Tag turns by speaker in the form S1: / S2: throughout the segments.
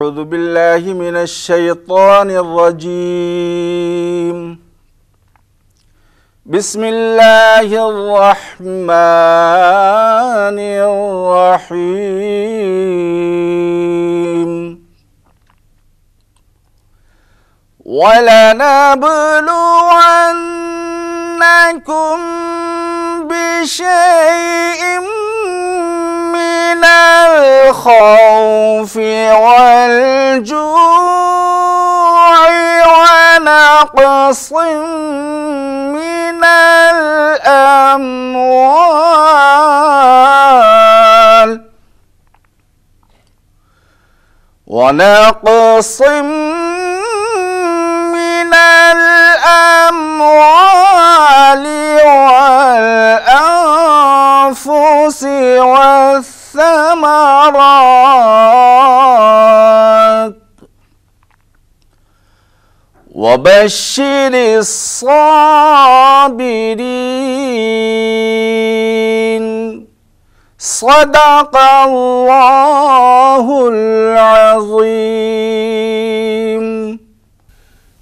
S1: أعوذ بالله من الشيطان الرجيم. بسم الله الرحمن الرحيم. وَلَنَبْلُوَنَّكُمْ بِشَيْءٍ مِّنَ الْخَوْفِ وَالْجُوعِ وَنَقْصٍ مِّنَ الْأَمْوَالِ وَالْأَنفُسِ والثمرات وبشر الصابرين. صدق الله العظيم.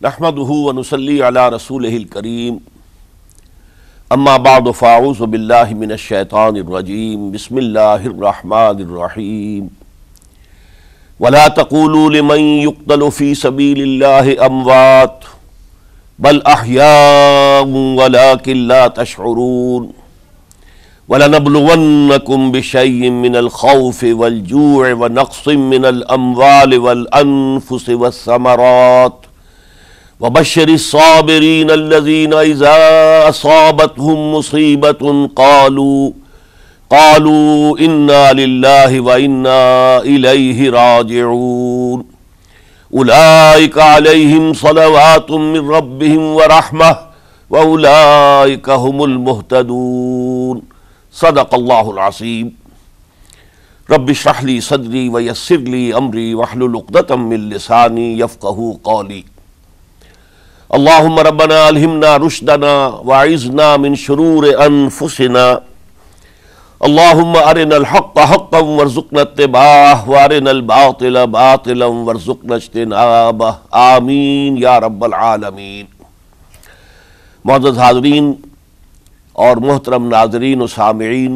S2: نحمده ونصلي على رسوله الكريم. اما بعد فاعوذ باللہ من الشیطان الرجیم. بسم اللہ الرحمن الرحیم. ولا تقولوا لمن يقتل في سبيل الله اموات بل احياء ولكن لا تشعرون. ولنبلونكم بشيء من الخوف والجوع ونقص من الاموال والانفس والثمرات وبشر الصابرين الذين إذا أصابتهم مصيبة قالوا إنا لله وإنا إليه راجعون. أولئك عليهم صلوات من ربهم ورحمة وأولئك هم المهتدون. صدق الله العظيم. رب اشرح لي صدري ويسر لي أمري واحلل عقدة من لساني يفقهوا قولي. اللهم ربنا الہمنا رشدنا واعذنا من شرور انفسنا. اللهم ارنا الحق حقا وارزقنا اتباعه وارنا الباطل باطلا وارزقنا اجتنابه. آمین یا رب العالمین. معزز حاضرین اور محترم ناظرین و سامعین،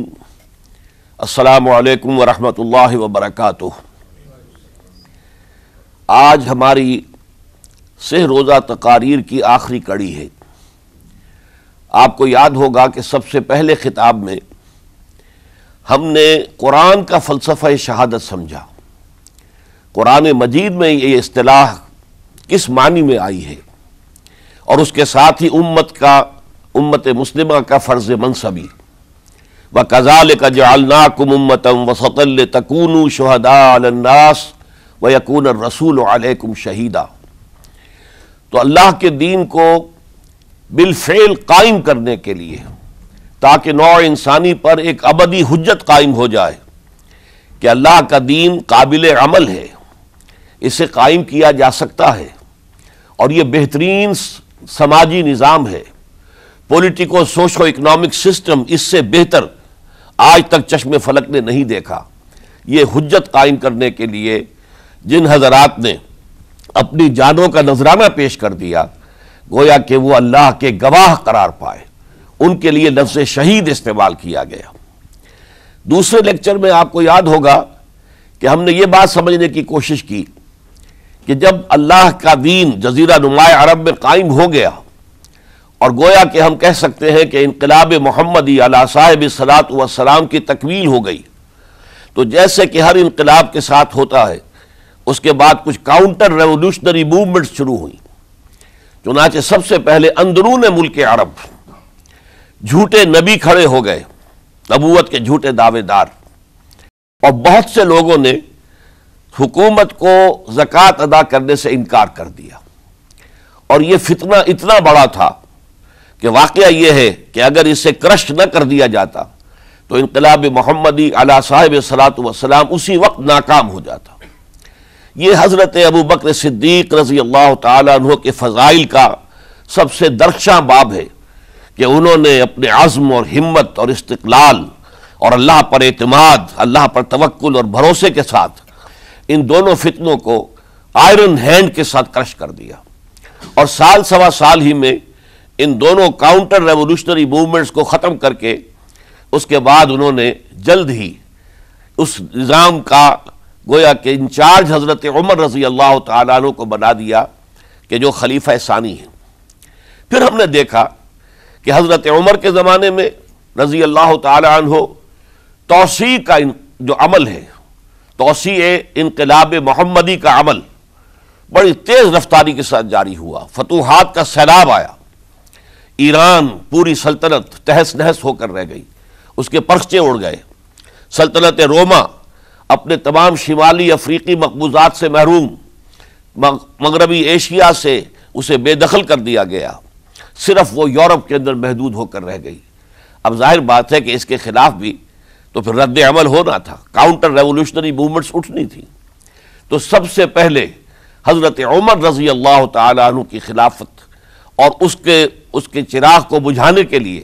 S2: السلام علیکم ورحمۃ اللہ وبرکاتہ. آج ہماری سہ روزہ تقاریر کی آخری کڑی ہے. آپ کو یاد ہوگا کہ سب سے پہلے خطاب میں ہم نے قرآن کا فلسفہ شہادت سمجھا. قرآن مجید میں یہ اصطلاح کس معنی میں آئی ہے، اور اس کے ساتھ ہی امت مسلمہ کا فرض منصبی. وَكَذَلِكَ جَعَلْنَاكُمْ أُمَّةً وَسَطًا لِتَكُونُوا شُهَدَاءَ عَلَى النَّاسِ وَيَكُونَ الرَّسُولُ عَلَيْكُمْ شَهِيدًا. تو اللہ کے دین کو بالفعل قائم کرنے کے لیے، تاکہ نوع انسانی پر ایک ابدی حجت قائم ہو جائے کہ اللہ کا دین قابل عمل ہے، اسے قائم کیا جا سکتا ہے، اور یہ بہترین سماجی نظام ہے. پولیٹیکو سوشو اکنامک سسٹم اس سے بہتر آج تک چشم فلک نے نہیں دیکھا. یہ حجت قائم کرنے کے لیے جن حضرات نے اپنی جانوں کا نذرانہ پیش کر دیا، گویا کہ وہ اللہ کے گواہ قرار پائے، ان کے لیے لفظ شہید استعمال کیا گیا. دوسرے لیکچر میں آپ کو یاد ہوگا کہ ہم نے یہ بات سمجھنے کی کوشش کی کہ جب اللہ کا دین جزیرہ نماء عرب میں قائم ہو گیا، اور گویا کہ ہم کہہ سکتے ہیں کہ انقلاب محمدی علی صاحب الصلاۃ والسلام کی تکمیل ہو گئی، تو جیسے کہ ہر انقلاب کے ساتھ ہوتا ہے، اس کے بعد کچھ کاؤنٹر ریولوشنری موومنٹس شروع ہوئی. چنانچہ سب سے پہلے اندرون ملک عرب جھوٹے نبی کھڑے ہو گئے، نبوت کے جھوٹے دعوے دار، اور بہت سے لوگوں نے حکومت کو زکوٰۃ ادا کرنے سے انکار کر دیا. اور یہ فتنہ اتنا بڑا تھا کہ واقعہ یہ ہے کہ اگر اسے کرش نہ کر دیا جاتا تو انقلاب محمدی علی صاحب الصلاۃ والسلام اسی وقت ناکام ہو جاتا. یہ حضرت ابو بکر صدیق رضی اللہ تعالیٰ عنہ کے فضائل کا سب سے درخشاں باب ہے کہ انہوں نے اپنے عزم اور ہمت اور استقلال اور اللہ پر اعتماد، اللہ پر توکل اور بھروسے کے ساتھ ان دونوں فتنوں کو آئرن ہینڈ کے ساتھ کرش کر دیا، اور سال سوا سال ہی میں ان دونوں کاؤنٹر ریولوشنری موومنٹس کو ختم کر کے اس کے بعد انہوں نے جلد ہی اس نظام کا گویا کہ انچارج حضرت عمر رضی اللہ تعالیٰ عنہ کو بنا دیا کہ جو خلیفہ ثانی ہیں۔ پھر ہم نے دیکھا کہ حضرت عمر کے زمانے میں رضی اللہ تعالیٰ عنہ توسیع کا جو عمل ہے، توسیع انقلاب محمدی کا عمل بڑی تیز رفتاری کے ساتھ جاری ہوا، فتوحات کا سیلاب آیا، ایران پوری سلطنت تہس نہس ہو کر رہ گئی، اس کے پرچے اڑ گئے، سلطنت روما اپنے تمام شمالی افریقی مقبوضات سے محروم، مغربی ایشیا سے اسے بے دخل کر دیا گیا، صرف وہ یورپ کے اندر محدود ہو کر رہ گئی۔ اب ظاہر بات ہے کہ اس کے خلاف بھی تو پھر رد عمل ہونا تھا، کاؤنٹر ریولوشنری موومنٹس اٹھنی تھی۔ تو سب سے پہلے حضرت عمر رضی اللہ تعالی عنہ کی خلافت اور اس کے چراغ کو بجھانے کے لیے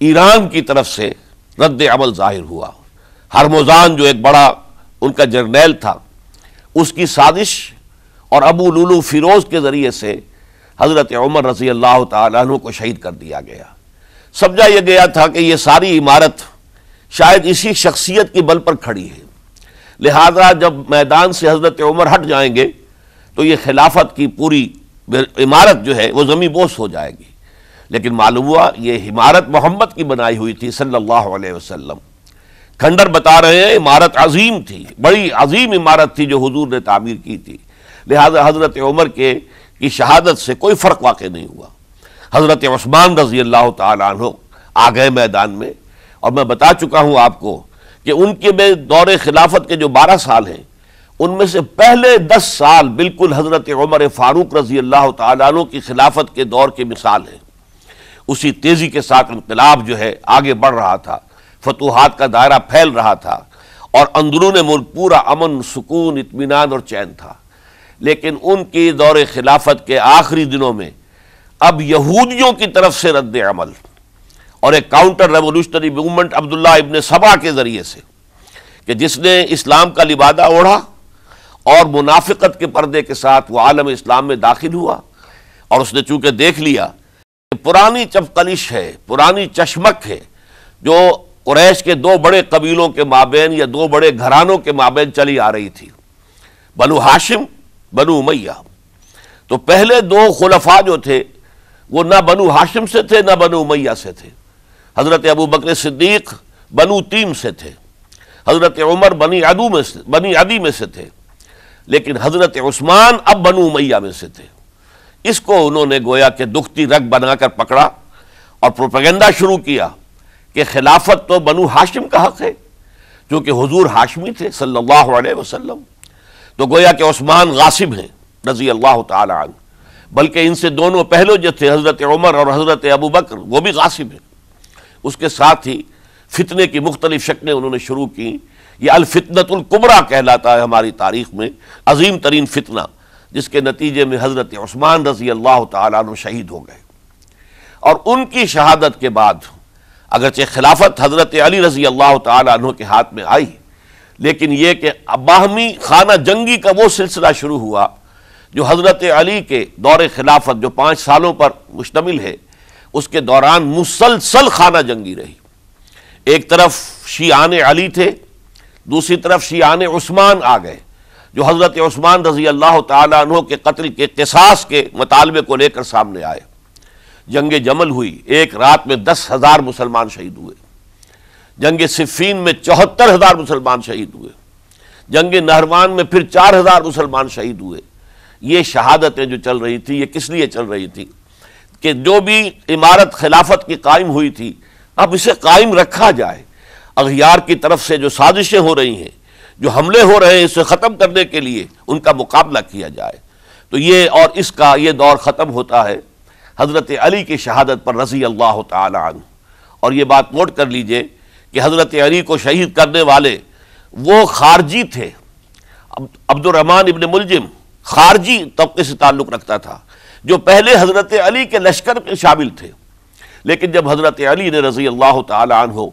S2: ایران کی طرف سے رد عمل ظاہر ہوا۔ ہرموزان جو ایک بڑا ان کا جرنیل تھا، اس کی سازش اور ابو لولو فیروز کے ذریعے سے حضرت عمر رضی اللہ تعالیٰ عنہ کو شہید کر دیا گیا۔ سمجھا یہ گیا تھا کہ یہ ساری عمارت شاید اسی شخصیت کی بل پر کھڑی ہے، لہذا جب میدان سے حضرت عمر ہٹ جائیں گے تو یہ خلافت کی پوری عمارت جو ہے وہ زمیں بوس ہو جائے گی۔ لیکن معلوم ہوا یہ عمارت محمد کی بنائی ہوئی تھی صلی اللہ علیہ وسلم۔ کھنڈر بتا رہے ہیں عمارت عظیم تھی، بڑی عظیم عمارت تھی جو حضور نے تعمیر کی تھی، لہذا حضرت عمر کی شہادت سے کوئی فرق واقع نہیں ہوا۔ حضرت عثمان رضی اللہ تعالیٰ عنہ آ گئے میدان میں، اور میں بتا چکا ہوں آپ کو کہ ان کے میں دور خلافت کے جو 12 سال ہیں ان میں سے پہلے 10 سال بالکل حضرت عمر فاروق رضی اللہ تعالیٰ عنہ کی خلافت کے دور کی مثال ہے۔ اسی تیزی کے ساتھ انقلاب جو ہے آگے بڑھ رہا تھا، فتوحات کا دائرہ پھیل رہا تھا، اور اندرون ملک پورا امن، سکون، اطمینان اور چین تھا۔ لیکن ان کی دور خلافت کے آخری دنوں میں اب یہودیوں کی طرف سے رد عمل اور ایک کاؤنٹر ریولوشنری موومنٹ عبداللہ ابن سبا کے ذریعے سے، کہ جس نے اسلام کا لبادہ اوڑھا اور منافقت کے پردے کے ساتھ وہ عالم اسلام میں داخل ہوا، اور اس نے چونکہ دیکھ لیا کہ پرانی چپقلش ہے، پرانی چشمک ہے جو قریش کے 2 بڑے قبیلوں کے مابین یا 2 بڑے گھرانوں کے مابین چلی آ رہی تھی، بنو ہاشم، بنو امیہ۔ تو پہلے 2 خلفاء جو تھے وہ نہ بنو ہاشم سے تھے نہ بنو امیہ سے تھے۔ حضرت ابو بکر صدیق بنو تیم سے تھے، حضرت عمر بنی عدی میں سے تھے، لیکن حضرت عثمان اب بنو امیہ میں سے تھے۔ اس کو انہوں نے گویا کہ دکھتی رگ بنا کر پکڑا اور پروپیگنڈا شروع کیا کہ خلافت تو بنو ہاشم کا حق ہے، چونکہ حضور ہاشمی تھے صلی اللہ علیہ وسلم، تو گویا کہ عثمان غاصب ہیں رضی اللہ تعالی عنہ، بلکہ ان سے دونوں پہلو جو تھے حضرت عمر اور حضرت ابو بکر وہ بھی غاصب ہیں۔ اس کے ساتھ ہی فتنے کی مختلف شکلیں انہوں نے شروع کی۔ یہ الفتنۃ الکبریٰ کہلاتا ہے ہماری تاریخ میں، عظیم ترین فتنہ، جس کے نتیجے میں حضرت عثمان رضی اللہ تعالیٰ عنہ شہید ہو گئے۔ اور ان کی شہادت کے بعد اگرچہ خلافت حضرت علی رضی اللہ تعالیٰ عنہ کے ہاتھ میں آئی، لیکن یہ کہ باہمی خانہ جنگی کا وہ سلسلہ شروع ہوا جو حضرت علی کے دور خلافت جو 5 سالوں پر مشتمل ہے، اس کے دوران مسلسل خانہ جنگی رہی۔ ایک طرف شیعان علی تھے، دوسری طرف شیعان عثمان آ گئے، جو حضرت عثمان رضی اللہ تعالیٰ عنہ کے قتل کے قصاص کے مطالبے کو لے کر سامنے آئے۔ جنگ جمل ہوئی، ایک رات میں 10,000 مسلمان شہید ہوئے۔ جنگ صفین میں 74,000 مسلمان شہید ہوئے۔ جنگ نہروان میں پھر 4,000 مسلمان شہید ہوئے۔ یہ شہادتیں جو چل رہی تھی یہ کس لیے چل رہی تھی کہ جو بھی عمارت خلافت کی قائم ہوئی تھی اب اسے قائم رکھا جائے، اغیار کی طرف سے جو سازشیں ہو رہی ہیں، جو حملے ہو رہے ہیں، اسے ختم کرنے کے لیے ان کا مقابلہ کیا جائے۔ تو یہ اور اس کا یہ دور ختم ہوتا ہے حضرت علی کی شہادت پر رضی اللہ تعالی عنہ۔ اور یہ بات نوٹ کر لیجئے کہ حضرت علی کو شہید کرنے والے وہ خارجی تھے۔ عبد الرحمن ابن ملجم خارجی طبقے سے تعلق رکھتا تھا، جو پہلے حضرت علی کے لشکر میں شامل تھے، لیکن جب حضرت علی نے رضی اللہ تعالی عنہ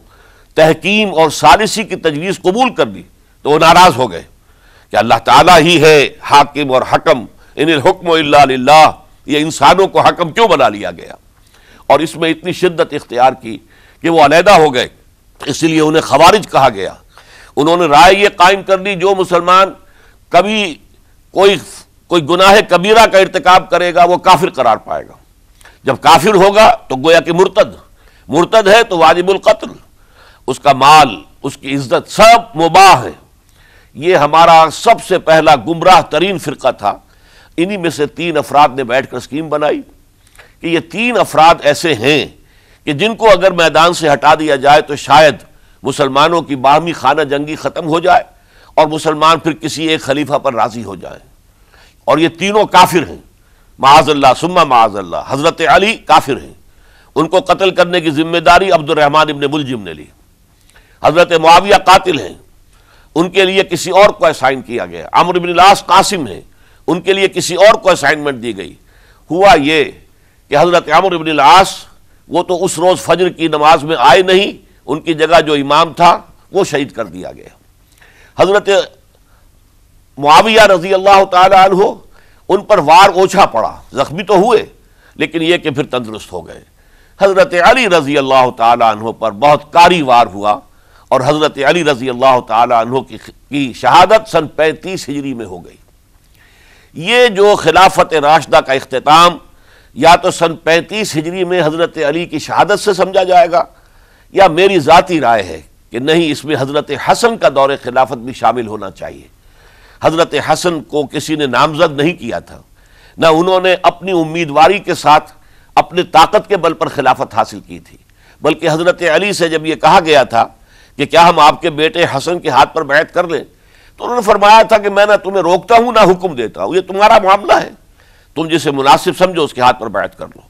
S2: تحکیم اور ثالثی کی تجویز قبول کر لی تو وہ ناراض ہو گئے کہ اللہ تعالیٰ ہی ہے حاکم اور حکم، ان الحکم الا للہ، یہ انسانوں کو حکم کیوں بنا لیا گیا؟ اور اس میں اتنی شدت اختیار کی کہ وہ علیحدہ ہو گئے، اس لیے انہیں خوارج کہا گیا۔ انہوں نے رائے یہ قائم کر دی جو مسلمان کبھی کوئی گناہ کبیرہ کا ارتکاب کرے گا وہ کافر قرار پائے گا، جب کافر ہوگا تو گویا کہ مرتد ہے تو واجب القتل، اس کا مال، اس کی عزت سب مباح ہے۔ یہ ہمارا سب سے پہلا گمراہ ترین فرقہ تھا۔ انہی میں سے 3 افراد نے بیٹھ کر اسکیم بنائی کہ یہ 3 افراد ایسے ہیں کہ جن کو اگر میدان سے ہٹا دیا جائے تو شاید مسلمانوں کی باہمی خانہ جنگی ختم ہو جائے اور مسلمان پھر کسی ایک خلیفہ پر راضی ہو جائیں، اور یہ تینوں کافر ہیں، معاذ اللہ ثم معاذ اللہ۔ حضرت علی کافر ہیں، ان کو قتل کرنے کی ذمہ داری عبد الرحمن ابن ملجم نے لی۔ حضرت معاویہ قاتل ہیں، ان کے لیے کسی اور کو اسائن کیا گیا۔ عمرو بن العاص قاسم ہیں، ان کے لیے کسی اور کو اسائنمنٹ دی گئی۔ ہوا یہ کہ حضرت عمرو بن العاص وہ تو اس روز فجر کی نماز میں آئے نہیں، ان کی جگہ جو امام تھا وہ شہید کر دیا گیا۔ حضرت معاویہ رضی اللہ تعالی عنہ ان پر وار اوچھا پڑا، زخمی تو ہوئے لیکن یہ کہ پھر تندرست ہو گئے۔ حضرت علی رضی اللہ تعالی عنہ پر بہت کاری وار ہوا، اور حضرت علی رضی اللہ تعالی عنہ کی شہادت سن 35 ہجری میں ہو گئی۔ یہ جو خلافت راشدہ کا اختتام یا تو سن 35 ہجری میں حضرت علی کی شہادت سے سمجھا جائے گا، یا میری ذاتی رائے ہے کہ نہیں، اس میں حضرت حسن کا دور خلافت بھی شامل ہونا چاہیے۔ حضرت حسن کو کسی نے نامزد نہیں کیا تھا، نہ انہوں نے اپنی امیدواری کے ساتھ اپنے طاقت کے بل پر خلافت حاصل کی تھی، بلکہ حضرت علی سے جب یہ کہا گیا تھا کہ کیا ہم آپ کے بیٹے حسن کے ہاتھ پر بیعت کر لیں، تو انہوں نے فرمایا تھا کہ میں نہ تمہیں روکتا ہوں نہ حکم دیتا ہوں، یہ تمہارا معاملہ ہے، تم جسے مناسب سمجھو اس کے ہاتھ پر بیعت کر لو۔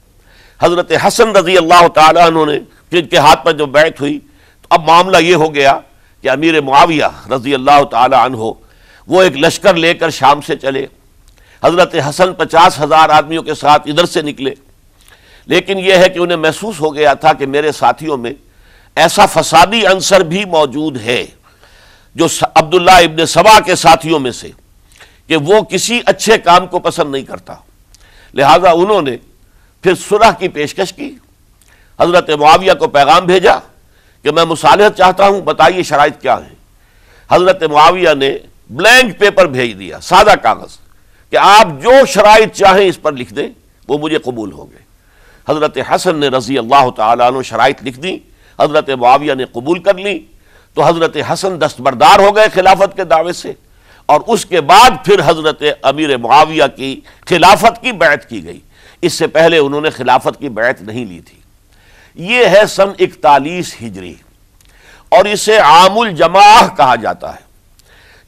S2: حضرت حسن رضی اللہ تعالیٰ عنہ نے جن کے ہاتھ پر جو بیعت ہوئی، تو اب معاملہ یہ ہو گیا کہ امیر معاویہ رضی اللہ تعالی عنہ وہ ایک لشکر لے کر شام سے چلے۔ حضرت حسن 50,000 آدمیوں کے ساتھ ادھر سے نکلے، لیکن یہ ہے کہ انہیں محسوس ہو گیا تھا کہ میرے ساتھیوں میں ایسا فسادی عنصر بھی موجود ہے جو عبداللہ ابن سبا کے ساتھیوں میں سے، کہ وہ کسی اچھے کام کو پسند نہیں کرتا، لہذا انہوں نے پھر صلح کی پیشکش کی۔ حضرت معاویہ کو پیغام بھیجا کہ میں مصالحت چاہتا ہوں، بتائیے شرائط کیا ہیں۔ حضرت معاویہ نے بلینک پیپر بھیج دیا، سادہ کاغذ، کہ آپ جو شرائط چاہیں اس پر لکھ دیں، وہ مجھے قبول ہوں گے۔ حضرت حسن نے رضی اللہ تعالیٰ عنہ شرائط لکھ دی، حضرت معاویہ نے قبول کر لی، تو حضرت حسن دستبردار ہو گئے خلافت کے دعوے سے، اور اس کے بعد پھر حضرت امیر معاویہ کی خلافت کی بیعت کی گئی۔ اس سے پہلے انہوں نے خلافت کی بیعت نہیں لی تھی۔ یہ ہے سن 41 ہجری، اور اسے عام الجماع کہا جاتا ہے،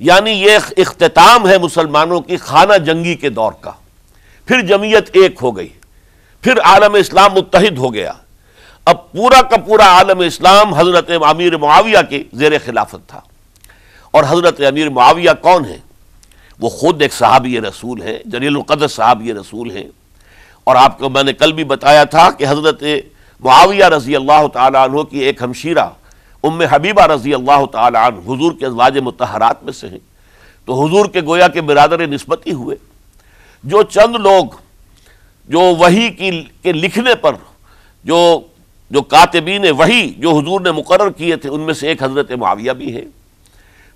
S2: یعنی یہ اختتام ہے مسلمانوں کی خانہ جنگی کے دور کا۔ پھر جمعیت ایک ہو گئی، پھر عالم اسلام متحد ہو گیا۔ اب پورا کا پورا عالم اسلام حضرت امیر معاویہ کے زیر خلافت تھا۔ اور حضرت امیر معاویہ کون ہیں؟ وہ خود ایک صحابی رسول ہیں، جلیل القدر صحابی رسول ہیں، اور آپ کو میں نے کل بھی بتایا تھا کہ حضرت معاویہ رضی اللہ تعالی عنہ کی ایک ہمشیرہ ام حبیبہ رضی اللہ تعالی عنہ حضور کے ازواج مطہرات میں سے ہیں، تو حضور کے گویا کے برادر نسبتی ہوئے۔ جو چند لوگ جو وحی کے لکھنے پر جو کاتبین وحی جو حضور نے مقرر کیے تھے، ان میں سے ایک حضرت معاویہ بھی ہے۔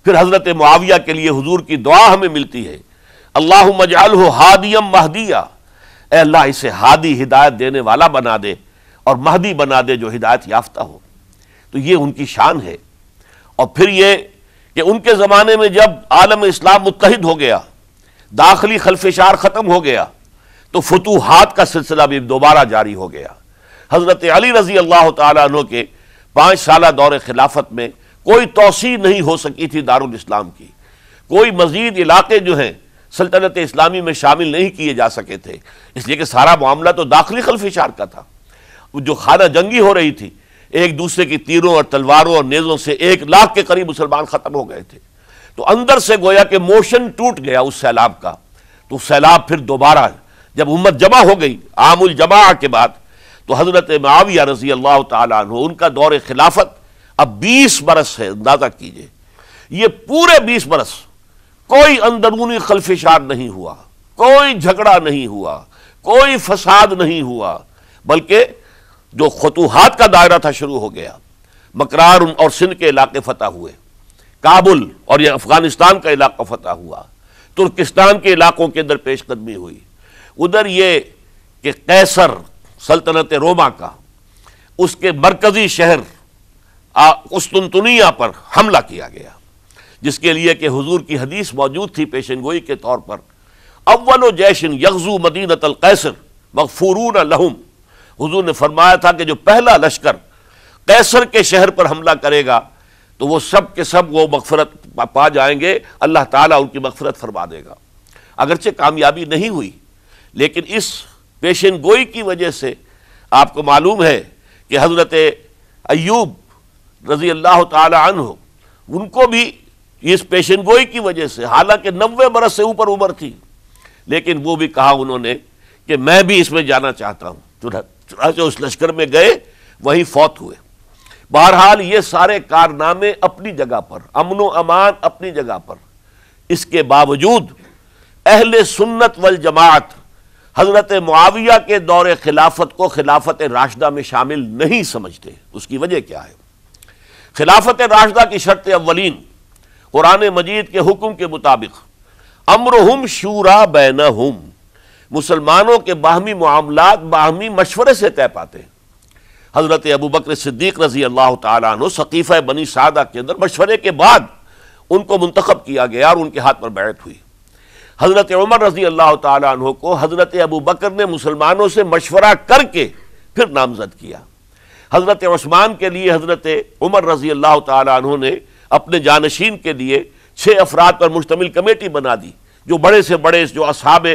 S2: پھر حضرت معاویہ کے لیے حضور کی دعا ہمیں ملتی ہے، اللہم اجعلہ ہادیا مہدیا، اے اللہ اسے ہادی ہدایت دینے والا بنا دے اور مہدی بنا دے جو ہدایت یافتہ ہو۔ تو یہ ان کی شان ہے۔ اور پھر یہ کہ ان کے زمانے میں جب عالم اسلام متحد ہو گیا، داخلی خلفشار ختم ہو گیا، تو فتوحات کا سلسلہ بھی دوبارہ جاری ہو گیا۔ حضرت علی رضی اللہ تعالیٰ عنہ کے 5 سالہ دور خلافت میں کوئی توسیع نہیں ہو سکی تھی دارالاسلام کی، کوئی مزید علاقے جو ہیں سلطنت اسلامی میں شامل نہیں کیے جا سکے تھے، اس لیے کہ سارا معاملہ تو داخلی خلفشار کا تھا۔ جو خانہ جنگی ہو رہی تھی، ایک دوسرے کی تیروں اور تلواروں اور نیزوں سے 1 لاکھ کے قریب مسلمان ختم ہو گئے تھے، تو اندر سے گویا کہ موشن ٹوٹ گیا اس سیلاب کا۔ تو سیلاب پھر دوبارہ جب امت جمع ہو گئی عام الجماع کے بعد، تو حضرت معاویہ رضی اللہ تعالیٰ عنہ ان کا دور خلافت اب 20 برس ہے، اندازہ کیجئے، یہ پورے 20 برس کوئی اندرونی خلفشار نہیں ہوا، کوئی جھگڑا نہیں ہوا، کوئی فساد نہیں ہوا، بلکہ جو فتوحات کا دائرہ تھا شروع ہو گیا۔ مکرار اور سندھ کے علاقے فتح ہوئے، کابل اور یہ افغانستان کا علاقہ فتح ہوا، ترکستان کے علاقوں کے اندر پیش قدمی ہوئی، ادھر یہ کہ قیصر سلطنت روما کا اس کے مرکزی شہر قسطنطنیہ پر حملہ کیا گیا، جس کے لیے کہ حضور کی حدیث موجود تھی پیشن گوئی کے طور پر، اول جیش یغزو مدینۃ القیصر مغفورون لہم، حضور نے فرمایا تھا کہ جو پہلا لشکر قیصر کے شہر پر حملہ کرے گا تو وہ سب کے سب وہ مغفرت پا جائیں گے، اللہ تعالیٰ ان کی مغفرت فرما دے گا۔ اگرچہ کامیابی نہیں ہوئی، لیکن اس پیشن گوئی کی وجہ سے آپ کو معلوم ہے کہ حضرت ایوب رضی اللہ تعالی عنہ، ان کو بھی اس پیشن گوئی کی وجہ سے، حالانکہ 90 برس سے اوپر عمر تھی، لیکن وہ بھی کہا انہوں نے کہ میں بھی اس میں جانا چاہتا ہوں، چنانچہ اس لشکر میں گئے، وہی فوت ہوئے۔ بہرحال یہ سارے کارنامے اپنی جگہ پر، امن و امان اپنی جگہ پر، اس کے باوجود اہل سنت والجماعت حضرت معاویہ کے دور خلافت کو خلافت راشدہ میں شامل نہیں سمجھتے۔ اس کی وجہ کیا ہے؟ خلافت راشدہ کی شرط اولین قرآن مجید کے حکم کے مطابق امرہم شورا بینہم، مسلمانوں کے باہمی معاملات باہمی مشورے سے طے پاتے ہیں۔ حضرت ابوبکر صدیق رضی اللہ تعالیٰ عنہ سقیفہ بنی سعدہ کے اندر مشورے کے بعد ان کو منتخب کیا گیا اور ان کے ہاتھ پر بیعت ہوئی۔ حضرت عمر رضی اللہ تعالیٰ عنہ کو حضرت ابوبکر نے مسلمانوں سے مشورہ کر کے پھر نامزد کیا۔ حضرت عثمان کے لیے حضرت عمر رضی اللہ تعالیٰ عنہ نے اپنے جانشین کے لیے 6 افراد پر مشتمل کمیٹی بنا دی، جو بڑے سے بڑے جو اصحاب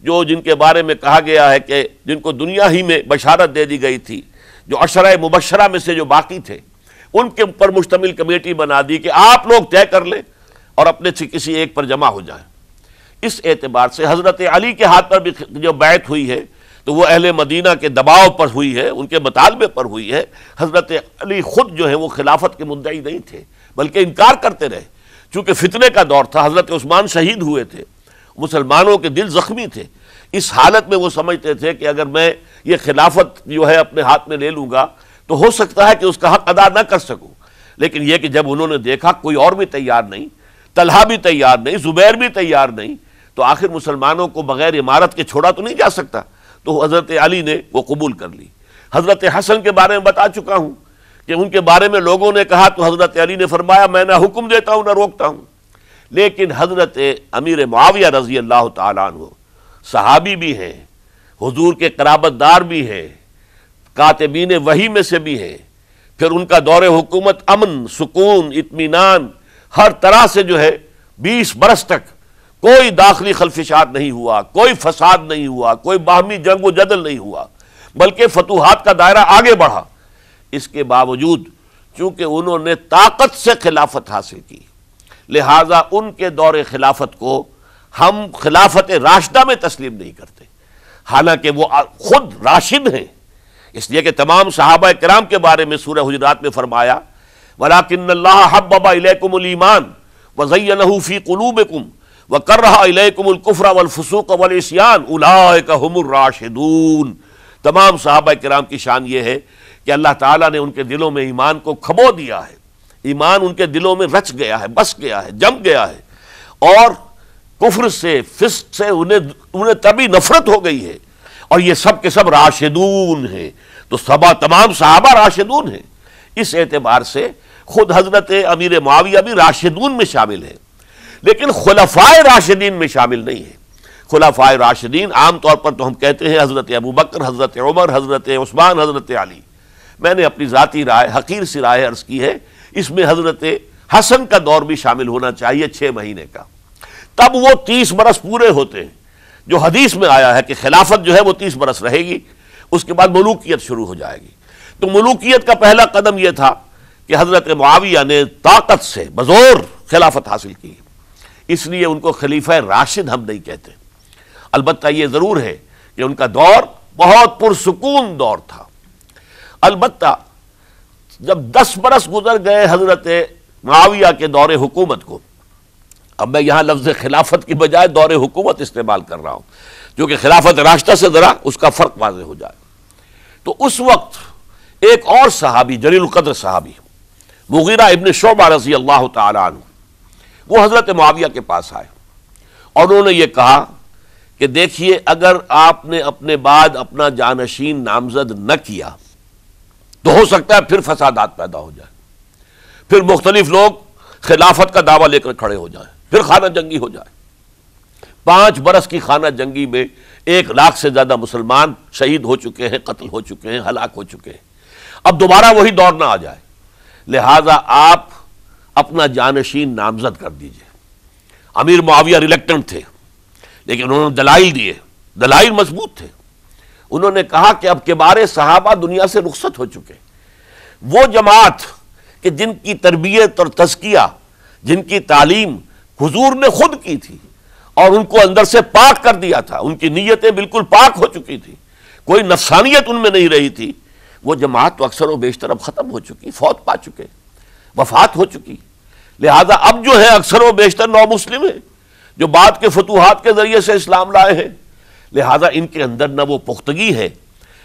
S2: جو جن کے بارے میں کہا گیا ہے کہ جن کو دنیا ہی میں بشارت دے دی گئی تھی، جو عشرہ مبشرہ میں سے جو باقی تھے، ان کے اوپر مشتمل کمیٹی بنا دی کہ آپ لوگ طے کر لیں اور اپنے سے کسی ایک پر جمع ہو جائیں۔ اس اعتبار سے حضرت علی کے ہاتھ پر بھی جو بیعت ہوئی ہے تو وہ اہل مدینہ کے دباؤ پر ہوئی ہے، ان کے مطالبے پر ہوئی ہے۔ حضرت علی خود جو ہے وہ خلافت کے مدعی نہیں تھے، بلکہ انکار کرتے رہے، چونکہ فتنے کا دور تھا، حضرت عثمان شہید ہوئے تھے، مسلمانوں کے دل زخمی تھے۔ اس حالت میں وہ سمجھتے تھے کہ اگر میں یہ خلافت جو ہے اپنے ہاتھ میں لے لوں گا تو ہو سکتا ہے کہ اس کا حق ادا نہ کر سکوں، لیکن یہ کہ جب انہوں نے دیکھا کوئی اور بھی تیار نہیں، طلحہ بھی تیار نہیں، زبیر بھی تیار نہیں، تو آخر مسلمانوں کو بغیر امارت کے چھوڑا تو نہیں جا سکتا، تو حضرت علی نے وہ قبول کر لی۔ حضرت حسن کے بارے میں بتا چکا ہوں کہ ان کے بارے میں لوگوں نے کہا تو حضرت علی نے فرمایا میں نہ حکم دیتا ہوں نہ روکتا ہوں، لیکن حضرت امیر معاویہ رضی اللہ تعالیٰ عنہ صحابی بھی ہیں، حضور کے قرابت دار بھی ہیں، کاتبین وحی میں سے بھی ہیں، پھر ان کا دور حکومت امن، سکون، اطمینان ہر طرح سے جو ہے 20 برس تک کوئی داخلی خلفشات نہیں ہوا، کوئی فساد نہیں ہوا، کوئی باہمی جنگ و جدل نہیں ہوا، بلکہ فتوحات کا دائرہ آگے بڑھا۔ اس کے باوجود چونکہ انہوں نے طاقت سے خلافت حاصل کی، لہذا ان کے دور خلافت کو ہم خلافت راشدہ میں تسلیم نہیں کرتے، حالانکہ وہ خود راشد ہیں، اس لیے کہ تمام صحابہ کرام کے بارے میں سورہ حجرات میں فرمایا وَلَكِنَّ اللَّهَ حَبَّبَ إِلَيْكُمُ الْإِيمَانَ وَزَيَّنَهُ فِي قُلُوبِكُمْ وَكَرَّهَ إِلَيْكُمُ الْكُفْرَ وَالْفُسُوقَ وَالْعِصْيَانَ أُولَٰئِكَ هُمُ الرَّاشِدُونَ۔ تمام صحابہ کرام کی شان یہ ہے کہ اللہ تعالیٰ نے ان کے دلوں میں ایمان کو کھبو دیا ہے، ایمان ان کے دلوں میں رچ گیا ہے، بس گیا ہے، جم گیا ہے، اور کفر سے، فسق سے انہیں تبھی نفرت ہو گئی ہے، اور یہ سب کے سب راشدون ہیں، تو تمام صحابہ راشدون ہیں۔ اس اعتبار سے خود حضرت امیر معاویہ بھی راشدون میں شامل ہیں، لیکن خلفائے راشدین میں شامل نہیں ہیں۔ خلفائے راشدین عام طور پر تو ہم کہتے ہیں حضرت ابوبکر، حضرت عمر، حضرت عثمان، حضرت علی۔ میں نے اپنی ذاتی رائے، حقیر سی رائے عرض کی ہے، اس میں حضرت حسن کا دور بھی شامل ہونا چاہیے 6 مہینے کا، تب وہ 30 برس پورے ہوتے ہیں، جو حدیث میں آیا ہے کہ خلافت جو ہے وہ 30 برس رہے گی، اس کے بعد ملوکیت شروع ہو جائے گی۔ تو ملوکیت کا پہلا قدم یہ تھا کہ حضرت معاویہ نے طاقت سے بزور خلافت حاصل کی، اس لیے ان کو خلیفہ راشد ہم نہیں کہتے۔ البتہ یہ ضرور ہے کہ ان کا دور بہت پرسکون دور تھا۔ البتہ جب 10 برس گزر گئے حضرت معاویہ کے دور حکومت کو، اب میں یہاں لفظ خلافت کی بجائے دور حکومت استعمال کر رہا ہوں، جو کہ خلافت راشدہ سے ذرا اس کا فرق واضح ہو جائے۔ تو اس وقت ایک اور صحابی، جلیل القدر صحابی مغیرہ ابن شعبہ رضی اللہ تعالی عنہ، وہ حضرت معاویہ کے پاس آئے اور انہوں نے یہ کہا کہ دیکھیے، اگر آپ نے اپنے بعد اپنا جانشین نامزد نہ کیا تو ہو سکتا ہے پھر فسادات پیدا ہو جائے، پھر مختلف لوگ خلافت کا دعویٰ لے کر کھڑے ہو جائیں، پھر خانہ جنگی ہو جائے۔ 5 برس کی خانہ جنگی میں 1 لاکھ سے زیادہ مسلمان شہید ہو چکے ہیں، قتل ہو چکے ہیں، ہلاک ہو چکے ہیں۔ اب دوبارہ وہی دور نہ آ جائے، لہذا آپ اپنا جانشین نامزد کر دیجئے۔ امیر معاویہ ریلیکٹنٹ تھے، لیکن انہوں نے دلائل دیے، دلائل مضبوط تھے۔ انہوں نے کہا کہ اب کبار صحابہ دنیا سے رخصت ہو چکے، وہ جماعت کہ جن کی تربیت اور تزکیہ، جن کی تعلیم حضور نے خود کی تھی اور ان کو اندر سے پاک کر دیا تھا، ان کی نیتیں بالکل پاک ہو چکی تھی، کوئی نفسانیت ان میں نہیں رہی تھی، وہ جماعت تو اکثر و بیشتر اب ختم ہو چکی، فوت پا چکے، وفات ہو چکی۔ لہذا اب جو ہے اکثر و بیشتر نو مسلم ہیں جو بعد کے فتوحات کے ذریعے سے اسلام لائے ہیں، لہذا ان کے اندر نہ وہ پختگی ہے،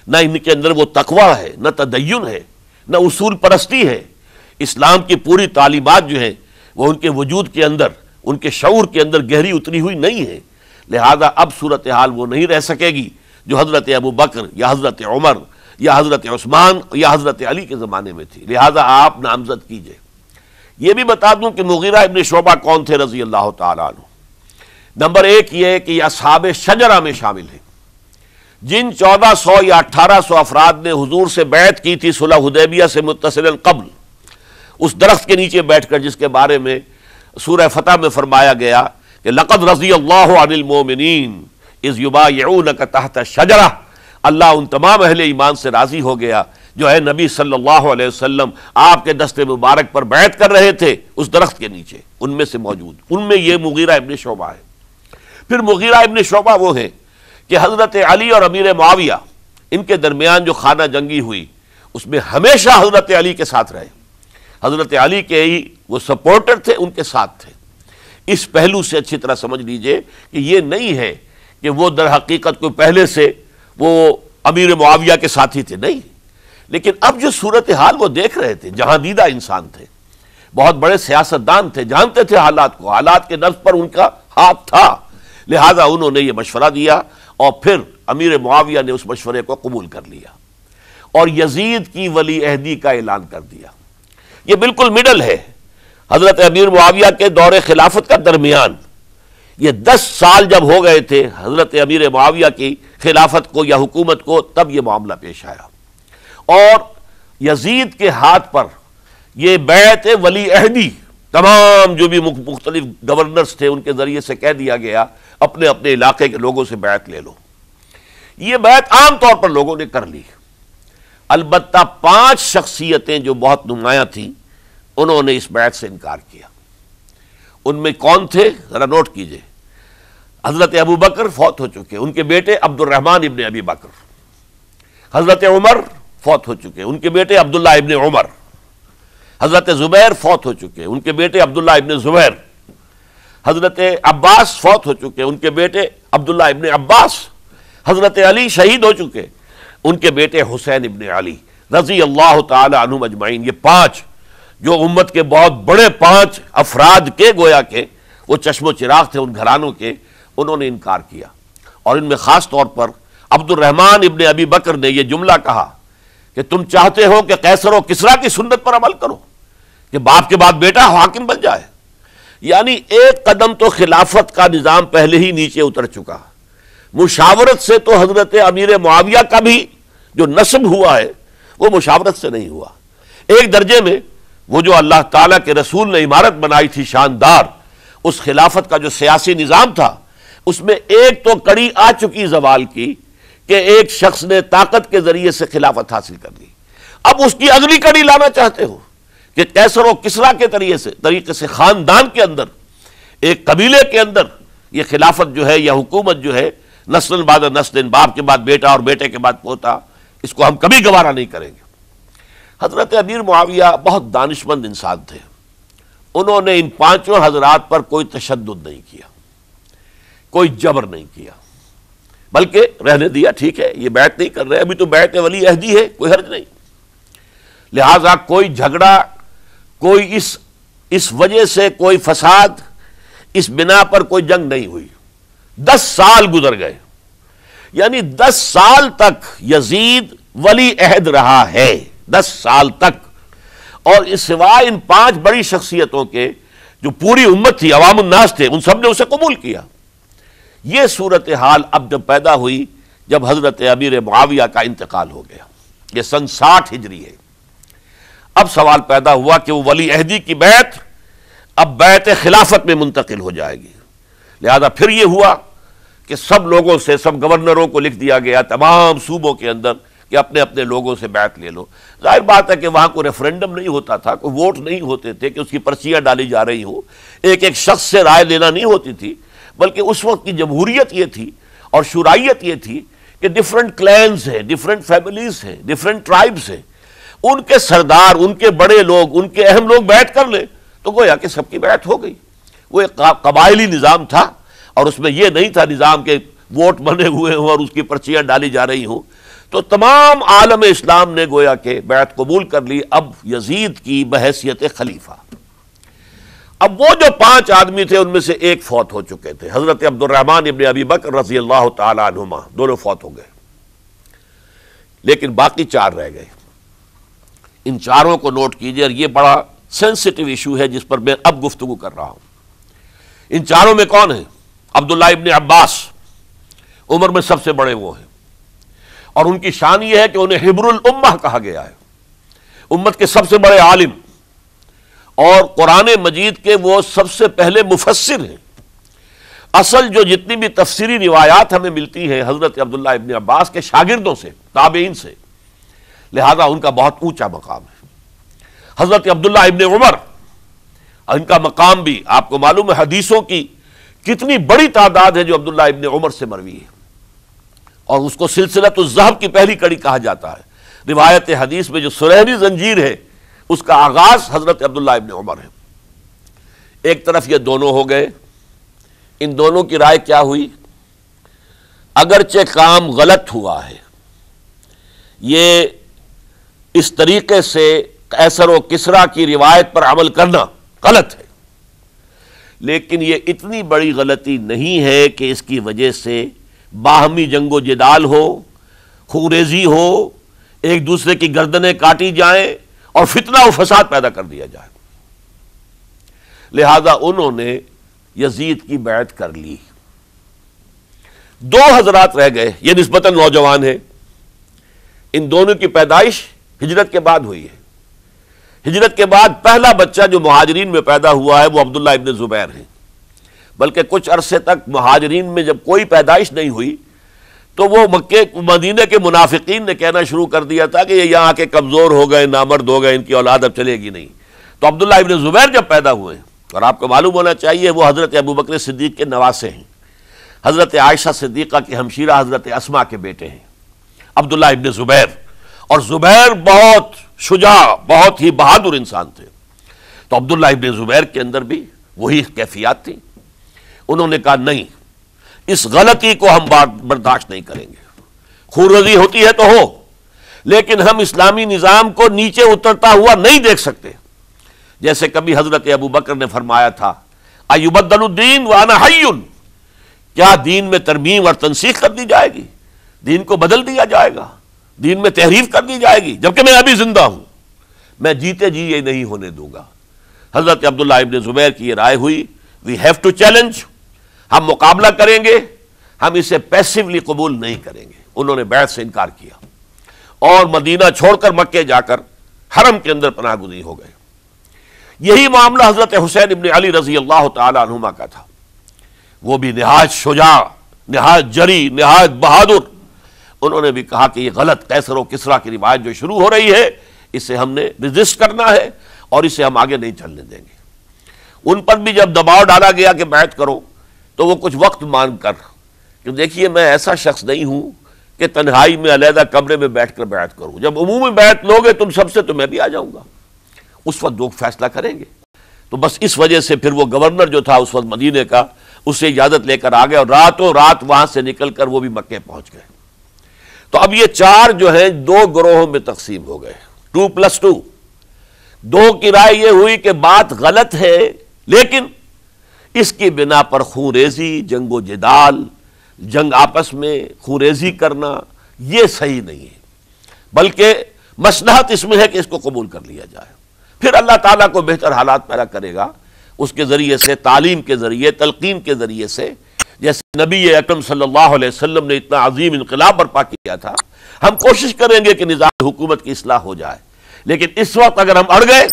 S2: نہ ان کے اندر وہ تقوی ہے، نہ تدین ہے، نہ اصول پرستی ہے۔ اسلام کی پوری تعلیمات جو ہیں وہ ان کے وجود کے اندر، ان کے شعور کے اندر گہری اتری ہوئی نہیں ہے۔ لہذا اب صورتحال وہ نہیں رہ سکے گی جو حضرت ابو بکر یا حضرت عمر یا حضرت عثمان یا حضرت علی کے زمانے میں تھی، لہذا آپ نامزد کیجئے۔ یہ بھی بتا دوں کہ مغیرہ ابن شعبہ کون تھے رضی اللہ تعالیٰ عنہ۔ نمبر 1 یہ کہ یہ اصحاب شجرہ میں شامل ہیں، جن 1400 یا 1800 افراد نے حضور سے بیعت کی تھی صلح حدیبیہ سے متصلاً قبل، اس درخت کے نیچے بیٹھ کر جس کے بارے میں سورہ فتح میں فرمایا گیا کہ لقد رضی اللہ عن المؤمنین اذ یبایعونک تحت الشجرہ، اللہ ان تمام اہل ایمان سے راضی ہو گیا جو ہے نبی صلی اللہ علیہ وسلم آپ کے دست مبارک پر بیعت کر رہے تھے اس درخت کے نیچے، ان میں سے موجود، ان میں یہ مغیرہ ابن شعبہ ہے۔ پھر مغیرہ ابن شعبہ وہ ہیں کہ حضرت علی اور امیر معاویہ ان کے درمیان جو خانہ جنگی ہوئی اس میں ہمیشہ حضرت علی کے ساتھ رہے، حضرت علی کے ہی وہ سپورٹر تھے، ان کے ساتھ تھے۔ اس پہلو سے اچھی طرح سمجھ لیجئے کہ یہ نہیں ہے کہ وہ در حقیقت کوئی پہلے سے وہ امیر معاویہ کے ساتھی تھے، نہیں، لیکن اب جو صورتحال وہ دیکھ رہے تھے، جہاں دیدہ انسان تھے، بہت بڑے سیاستدان تھے، جانتے تھے حالات کو، حالات کے نبض پر ان کا ہاتھ تھا، لہذا انہوں نے یہ مشورہ دیا اور پھر امیر معاویہ نے اس مشورے کو قبول کر لیا اور یزید کی ولی عہدی کا اعلان کر دیا۔ یہ بالکل مڈل ہے حضرت امیر معاویہ کے دور خلافت کا درمیان، یہ 10 سال جب ہو گئے تھے حضرت امیر معاویہ کی خلافت کو یا حکومت کو، تب یہ معاملہ پیش آیا اور یزید کے ہاتھ پر یہ بیعت ولی عہدی تمام جو بھی مختلف گورنرز تھے ان کے ذریعے سے کہہ دیا گیا اپنے اپنے علاقے کے لوگوں سے بیعت لے لو۔ یہ بیعت عام طور پر لوگوں نے کر لی، البتہ 5 شخصیتیں جو بہت نمایاں تھیں انہوں نے اس بیعت سے انکار کیا۔ ان میں کون تھے ذرا نوٹ کیجئے۔ حضرت ابو بکر فوت ہو چکے، ان کے بیٹے عبد الرحمن ابن ابی بکر۔ حضرت عمر فوت ہو چکے، ان کے بیٹے عبداللہ ابن عمر۔ حضرت زبیر فوت ہو چکے، ان کے بیٹے عبداللہ ابن زبیر۔ حضرت عباس فوت ہو چکے، ان کے بیٹے عبداللہ ابن عباس۔ حضرت علی شہید ہو چکے، ان کے بیٹے حسین ابن علی رضی اللہ تعالی عنہم اجمعین۔ یہ 5 جو امت کے بہت بڑے 5 افراد کے گویا کے وہ چشم و چراغ تھے ان گھرانوں کے، انہوں نے انکار کیا۔ اور ان میں خاص طور پر عبد الرحمن ابن ابی بکر نے یہ جملہ کہا کہ تم چاہتے ہو کہ قیصر و کسریٰ کی سنت پر عمل کرو کہ باپ کے بعد بیٹا حاکم بن جائے، یعنی ایک قدم تو خلافت کا نظام پہلے ہی نیچے اتر چکا۔ مشاورت سے تو حضرت امیر معاویہ کا بھی جو نسب ہوا ہے وہ مشاورت سے نہیں ہوا۔ ایک درجے میں وہ جو اللہ تعالیٰ کے رسول نے عمارت بنائی تھی شاندار، اس خلافت کا جو سیاسی نظام تھا اس میں ایک تو کڑی آ چکی زوال کی کہ ایک شخص نے طاقت کے ذریعے سے خلافت حاصل کر لی۔ اب اس کی اگلی کڑی لانا چاہتے ہو کہ قیصر و کسریٰ کے طریقے سے خاندان کے اندر، ایک قبیلے کے اندر یہ خلافت جو ہے یا حکومت جو ہے نسل بعد نسل، باپ کے بعد بیٹا اور بیٹے کے بعد پوتا، اس کو ہم کبھی گوارا نہیں کریں گے۔ حضرت امیر معاویہ بہت دانشمند انسان تھے، انہوں نے ان پانچوں حضرات پر کوئی تشدد نہیں کیا، کوئی جبر نہیں کیا، بلکہ رہنے دیا، ٹھیک ہے یہ بیعت نہیں کر رہے، ابھی تو بیعت ولی عہدی ہے، کوئی حرج نہیں۔ لہذا کوئی جھگڑا، کوئی اس وجہ سے کوئی فساد، اس بنا پر کوئی جنگ نہیں ہوئی۔ 10 سال گزر گئے، یعنی 10 سال تک یزید ولی عہد رہا ہے، 10 سال تک، اور اس سوائے ان 5 بڑی شخصیتوں کے جو پوری امت تھی، عوام الناس تھے، ان سب نے اسے قبول کیا۔ یہ صورتحال اب جب پیدا ہوئی جب حضرت امیر معاویہ کا انتقال ہو گیا، یہ سن 60 ہجری ہے، اب سوال پیدا ہوا کہ وہ ولی عہدی کی بیعت اب بیعت خلافت میں منتقل ہو جائے گی۔ لہذا پھر یہ ہوا کہ سب لوگوں سے، سب گورنروں کو لکھ دیا گیا تمام صوبوں کے اندر کہ اپنے اپنے لوگوں سے بیعت لے لو۔ ظاہر بات ہے کہ وہاں کوئی ریفرنڈم نہیں ہوتا تھا، کوئی ووٹ نہیں ہوتے تھے کہ اس کی پرچیاں ڈالی جا رہی ہوں، ایک ایک شخص سے رائے لینا نہیں ہوتی تھی، بلکہ اس وقت کی جمہوریت یہ تھی اور شورائیت یہ تھی کہ ڈیفرنٹ کلینز ہیں، ڈیفرنٹ فیملیز ہیں، ڈیفرنٹ ٹرائبز ہیں، ان کے سردار، ان کے بڑے لوگ، ان کے اہم لوگ بیعت کر لیں تو گویا کہ سب کی بیعت ہو گئی۔ وہ ایک قبائلی نظام تھا، اور اس میں یہ نہیں تھا نظام کے ووٹ بنے ہوئے ہوں اور اس کی پرچیاں ڈالی جا رہی ہوں۔ تو تمام عالم اسلام نے گویا کہ بیعت قبول کر لی اب یزید کی بحیثیت خلیفہ۔ اب وہ جو 5 آدمی تھے ان میں سے ایک فوت ہو چکے تھے، حضرت عبد الرحمن ابن ابی بکر رضی اللہ تعالی عنہما، دونوں فوت ہو گئے، لیکن باقی 4 رہ گئے۔ ان 4 کو نوٹ کیجئے، اور یہ بڑا سینسٹیو ایشو ہے جس پر میں اب گفتگو کر رہا ہوں۔ ان 4 میں کون ہیں؟ عبداللہ ابن عباس، عمر میں سب سے بڑے وہ ہیں، اور ان کی شان یہ ہے کہ انہیں حبر الامہ کہا گیا ہے، امت کے سب سے بڑے عالم، اور قرآن مجید کے وہ سب سے پہلے مفسر ہیں۔ اصل جو جتنی بھی تفسیری روایات ہمیں ملتی ہیں حضرت عبداللہ ابن عباس کے شاگردوں سے، تابعین سے، لہذا ان کا بہت اونچا مقام ہے۔ حضرت عبداللہ ابن عمر، ان کا مقام بھی آپ کو معلوم ہے، حدیثوں کی کتنی بڑی تعداد ہے جو عبداللہ ابن عمر سے مروی ہے، اور اس کو سلسلۃ الذہب کی پہلی کڑی کہا جاتا ہے۔ روایت حدیث میں جو سنہری زنجیر ہے اس کا آغاز حضرت عبداللہ ابن عمر ہے۔ ایک طرف یہ دونوں ہو گئے، ان دونوں کی رائے کیا ہوئی؟ اگرچہ کام غلط ہوا ہے، یہ اس طریقے سے قیصر و کسریٰ کی روایت پر عمل کرنا غلط ہے، لیکن یہ اتنی بڑی غلطی نہیں ہے کہ اس کی وجہ سے باہمی جنگ و جدال ہو، خوریزی ہو، ایک دوسرے کی گردنیں کاٹی جائیں اور فتنہ و فساد پیدا کر دیا جائے۔ لہذا انہوں نے یزید کی بیعت کر لی۔ 2 حضرات رہ گئے، یہ نسبتاً نوجوان ہیں، ان دونوں کی پیدائش ہجرت کے بعد ہوئی ہے۔ ہجرت کے بعد پہلا بچہ جو مہاجرین میں پیدا ہوا ہے وہ عبداللہ ابن زبیر ہے، بلکہ کچھ عرصے تک مہاجرین میں جب کوئی پیدائش نہیں ہوئی تو وہ مکے مدینے کے منافقین نے کہنا شروع کر دیا تھا کہ یہ یہاں کے کمزور ہو گئے، نامرد ہو گئے، ان کی اولاد اب چلے گی نہیں۔ تو عبداللہ ابن زبیر جب پیدا ہوئے، اور آپ کو معلوم ہونا چاہیے وہ حضرت ابو بکر صدیق کے نواسے ہیں، حضرت عائشہ صدیقہ کے ہمشیرہ حضرت اسماء کے بیٹے ہیں عبداللہ ابن زبیر، اور زبیر بہت شجاع، بہت ہی بہادر انسان تھے۔ تو عبداللہ ابن زبیر کے اندر بھی وہی کیفیات تھی۔ انہوں نے کہا نہیں، اس غلطی کو ہم برداشت نہیں کریں گے، خورزی ہوتی ہے تو ہو، لیکن ہم اسلامی نظام کو نیچے اترتا ہوا نہیں دیکھ سکتے۔ جیسے کبھی حضرت ابو بکر نے فرمایا تھا ایبدل الدین وانا حی، کیا دین میں ترمیم اور تنسیخ کر دی جائے گی؟ دین کو بدل دیا جائے گا، دین میں تحریف کر دی جائے گی، جبکہ میں ابھی زندہ ہوں، میں جیتے جی یہ نہیں ہونے دوں گا۔ حضرت عبداللہ ابن زبیر کی یہ رائے ہوئی، وی ہیو ٹو چیلنج، ہم مقابلہ کریں گے، ہم اسے پیسیولی قبول نہیں کریں گے۔ انہوں نے بیعت سے انکار کیا اور مدینہ چھوڑ کر مکے جا کر حرم کے اندر پناہ گزین ہو گئے۔ یہی معاملہ حضرت حسین ابن علی رضی اللہ تعالی عنہما کا تھا، وہ بھی نہایت شجاع، نہایت جری، نہایت بہادر۔ انہوں نے بھی کہا کہ یہ غلط قیصر و کسریٰ کی روایت جو شروع ہو رہی ہے اسے ہم نے ریزسٹ کرنا ہے اور اسے ہم آگے نہیں چلنے دیں گے۔ ان پر بھی جب دباؤ ڈالا گیا کہ بیعت کرو تو وہ کچھ وقت مانگ کر کہ دیکھیے میں ایسا شخص نہیں ہوں کہ تنہائی میں علیحدہ کمرے میں بیٹھ کر بیعت کروں، جب عمومی بیعت لوگے تم سب سے تو میں بھی آ جاؤں گا، اس وقت لوگ فیصلہ کریں گے۔ تو بس اس وجہ سے پھر وہ گورنر جو تھا اس وقت مدینے کا، اس سے اجازت لے کر آ گئے اور راتوں رات وہاں سے نکل کر وہ بھی مکے پہنچ گئے۔ تو اب یہ چار جو ہیں دو گروہوں میں تقسیم ہو گئے، 2+2۔ دو کی رائے یہ ہوئی کہ بات غلط ہے، لیکن اس کی بنا پر خون ریزی، جنگ و جدال، جنگ آپس میں خون ریزی کرنا یہ صحیح نہیں ہے، بلکہ مصلحت اس میں ہے کہ اس کو قبول کر لیا جائے۔ پھر اللہ تعالیٰ کو بہتر حالات پیدا کرے گا اس کے ذریعے سے، تعلیم کے ذریعے، تلقین کے ذریعے سے، جیسے نبی اکرم صلی اللہ علیہ وسلم نے اتنا عظیم انقلاب برپا کیا تھا۔ ہم کوشش کریں گے کہ نظام حکومت کی اصلاح ہو جائے، لیکن اس وقت اگر ہم اڑ گئے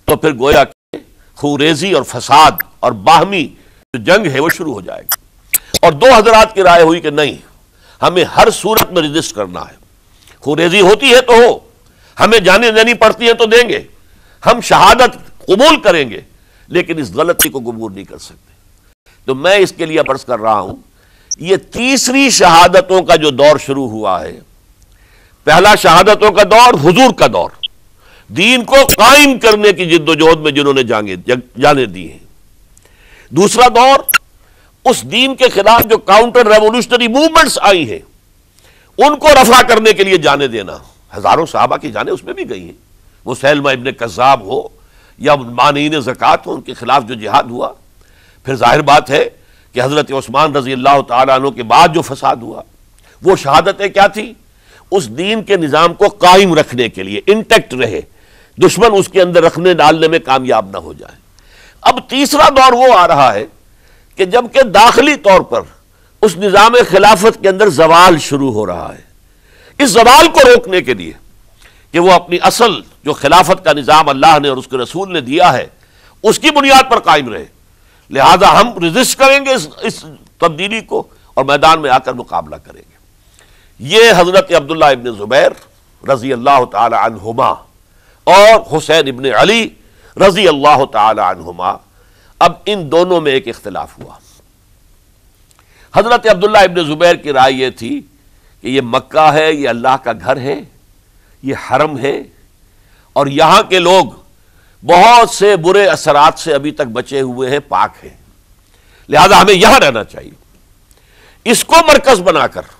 S2: تو پھر گویا کہ خوریزی اور فساد اور باہمی جو جنگ ہے وہ شروع ہو جائے گی۔ اور دو حضرات کی رائے ہوئی کہ نہیں، ہمیں ہر صورت میں رجسٹ کرنا ہے، خوریزی ہوتی ہے تو ہو، ہمیں جانے دینی پڑتی ہے تو دیں گے، ہم شہادت قبول کریں گے، لیکن اس غلطی کو قبول نہیں کر سکتے۔ تو میں اس کے لیے عرض کر رہا ہوں، یہ تیسری شہادتوں کا جو دور شروع ہوا ہے، پہلا شہادتوں کا دور حضور کا دور، دین کو قائم کرنے کی جد و جہد میں جنہوں نے جانیں دی ہیں۔ دوسرا دور اس دین کے خلاف جو کاؤنٹر ریولوشنری موومنٹس آئی ہیں ان کو رفع کرنے کے لیے جانیں دینا، ہزاروں صحابہ کی جانیں اس میں بھی گئی ہیں، وہ سیلمہ ابن کذاب ہو یا مانعین زکوٰۃ ہو، ان کے خلاف جو جہاد ہوا۔ پھر ظاہر بات ہے کہ حضرت عثمان رضی اللہ تعالیٰ عنہ کے بعد جو فساد ہوا، وہ شہادتیں کیا تھی؟ اس دین کے نظام کو قائم رکھنے کے لیے، انٹیکٹ رہے، دشمن اس کے اندر رکھنے ڈالنے میں کامیاب نہ ہو جائے۔ اب تیسرا دور وہ آ رہا ہے کہ جب کہ داخلی طور پر اس نظام خلافت کے اندر زوال شروع ہو رہا ہے، اس زوال کو روکنے کے لیے کہ وہ اپنی اصل جو خلافت کا نظام اللہ نے اور اس کے رسول نے دیا ہے اس کی بنیاد پر قائم رہے، لہذا ہم رجسٹ کریں گے اس تبدیلی کو اور میدان میں آ کر مقابلہ کریں گے۔ یہ حضرت عبداللہ ابن زبیر رضی اللہ تعالی عنہما اور حسین ابن علی رضی اللہ تعالی عنہما، اب ان دونوں میں ایک اختلاف ہوا۔ حضرت عبداللہ ابن زبیر کی رائے یہ تھی کہ یہ مکہ ہے، یہ اللہ کا گھر ہے، یہ حرم ہے، اور یہاں کے لوگ بہت سے برے اثرات سے ابھی تک بچے ہوئے ہیں، پاک ہیں، لہذا ہمیں یہاں رہنا چاہیے۔ اس کو مرکز بنا کر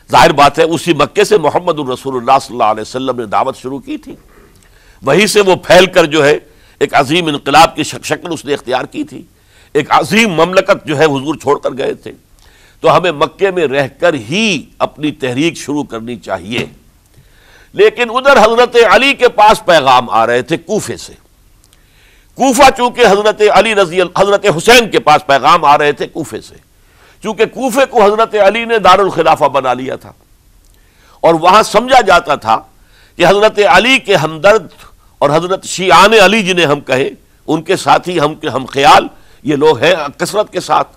S2: ظاہر بات ہے اسی مکے سے محمد الرسول اللہ صلی اللہ علیہ وسلم نے دعوت شروع کی تھی، وہیں سے وہ پھیل کر جو ہے ایک عظیم انقلاب کی شکل اس نے اختیار کی تھی، ایک عظیم مملکت جو ہے حضور چھوڑ کر گئے تھے۔ تو ہمیں مکے میں رہ کر ہی اپنی تحریک شروع کرنی چاہیے، لیکن ادھر حضرت علی کے پاس پیغام آ رہے تھے کوفے سے۔ کوفہ چونکہ حضرت حسین کے پاس پیغام آ رہے تھے کوفے سے، چونکہ کوفے کو حضرت علی نے دار الخلافہ بنا لیا تھا، اور وہاں سمجھا جاتا تھا کہ حضرت علی کے ہمدرد اور حضرت شیعان علی جنہیں ہم کہیں، ان کے ساتھی ہم خیال یہ لوگ ہیں کثرت کے ساتھ،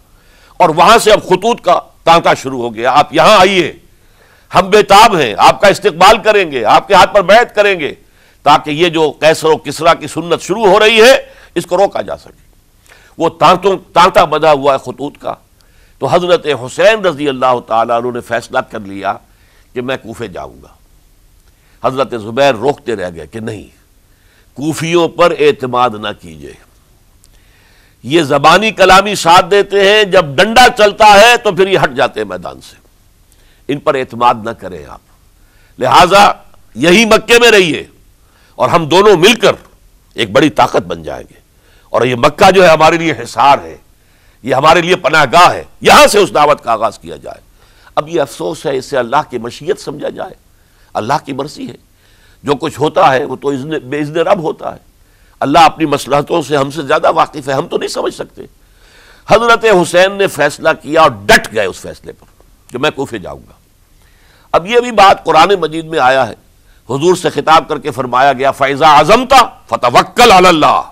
S2: اور وہاں سے اب خطوط کا تانتا شروع ہو گیا، آپ یہاں آئیے، ہم بےتاب ہیں، آپ کا استقبال کریں گے، آپ کے ہاتھ پر بیعت کریں گے، تاکہ یہ جو قیصر و کسریٰ کی سنت شروع ہو رہی ہے اس کو روکا جا سکے۔ وہ تانتا بنا ہوا ہے خطوط کا۔ تو حضرت حسین رضی اللہ تعالیٰ عنہ نے فیصلہ کر لیا کہ میں کوفے جاؤں گا۔ حضرت زبیر روکتے رہ گئے کہ نہیں، کوفیوں پر اعتماد نہ کیجئے، یہ زبانی کلامی ساتھ دیتے ہیں، جب ڈنڈا چلتا ہے تو پھر یہ ہٹ جاتے ہیں میدان سے، ان پر اعتماد نہ کریں آپ، لہٰذا یہی مکے میں رہیے اور ہم دونوں مل کر ایک بڑی طاقت بن جائیں گے، اور یہ مکہ جو ہے ہمارے لیے حصار ہے، یہ ہمارے لیے پناہ گاہ ہے، یہاں سے اس دعوت کا آغاز کیا جائے۔ اب یہ افسوس ہے، اس سے اللہ کی مشیت سمجھا جائے، اللہ کی مرضی ہے، جو کچھ ہوتا ہے وہ تو بے اذن رب ہوتا ہے، اللہ اپنی مصلحتوں سے ہم سے زیادہ واقف ہے، ہم تو نہیں سمجھ سکتے۔ حضرت حسین نے فیصلہ کیا اور ڈٹ گئے اس فیصلے پر کہ میں کوفے جاؤں گا۔ اب یہ بھی بات قرآن مجید میں آیا ہے، حضور سے خطاب کر کے فرمایا گیا فَإِذَا عَزَمْتَ فَتَوَكَّلْ عَلَى اللَّهِ،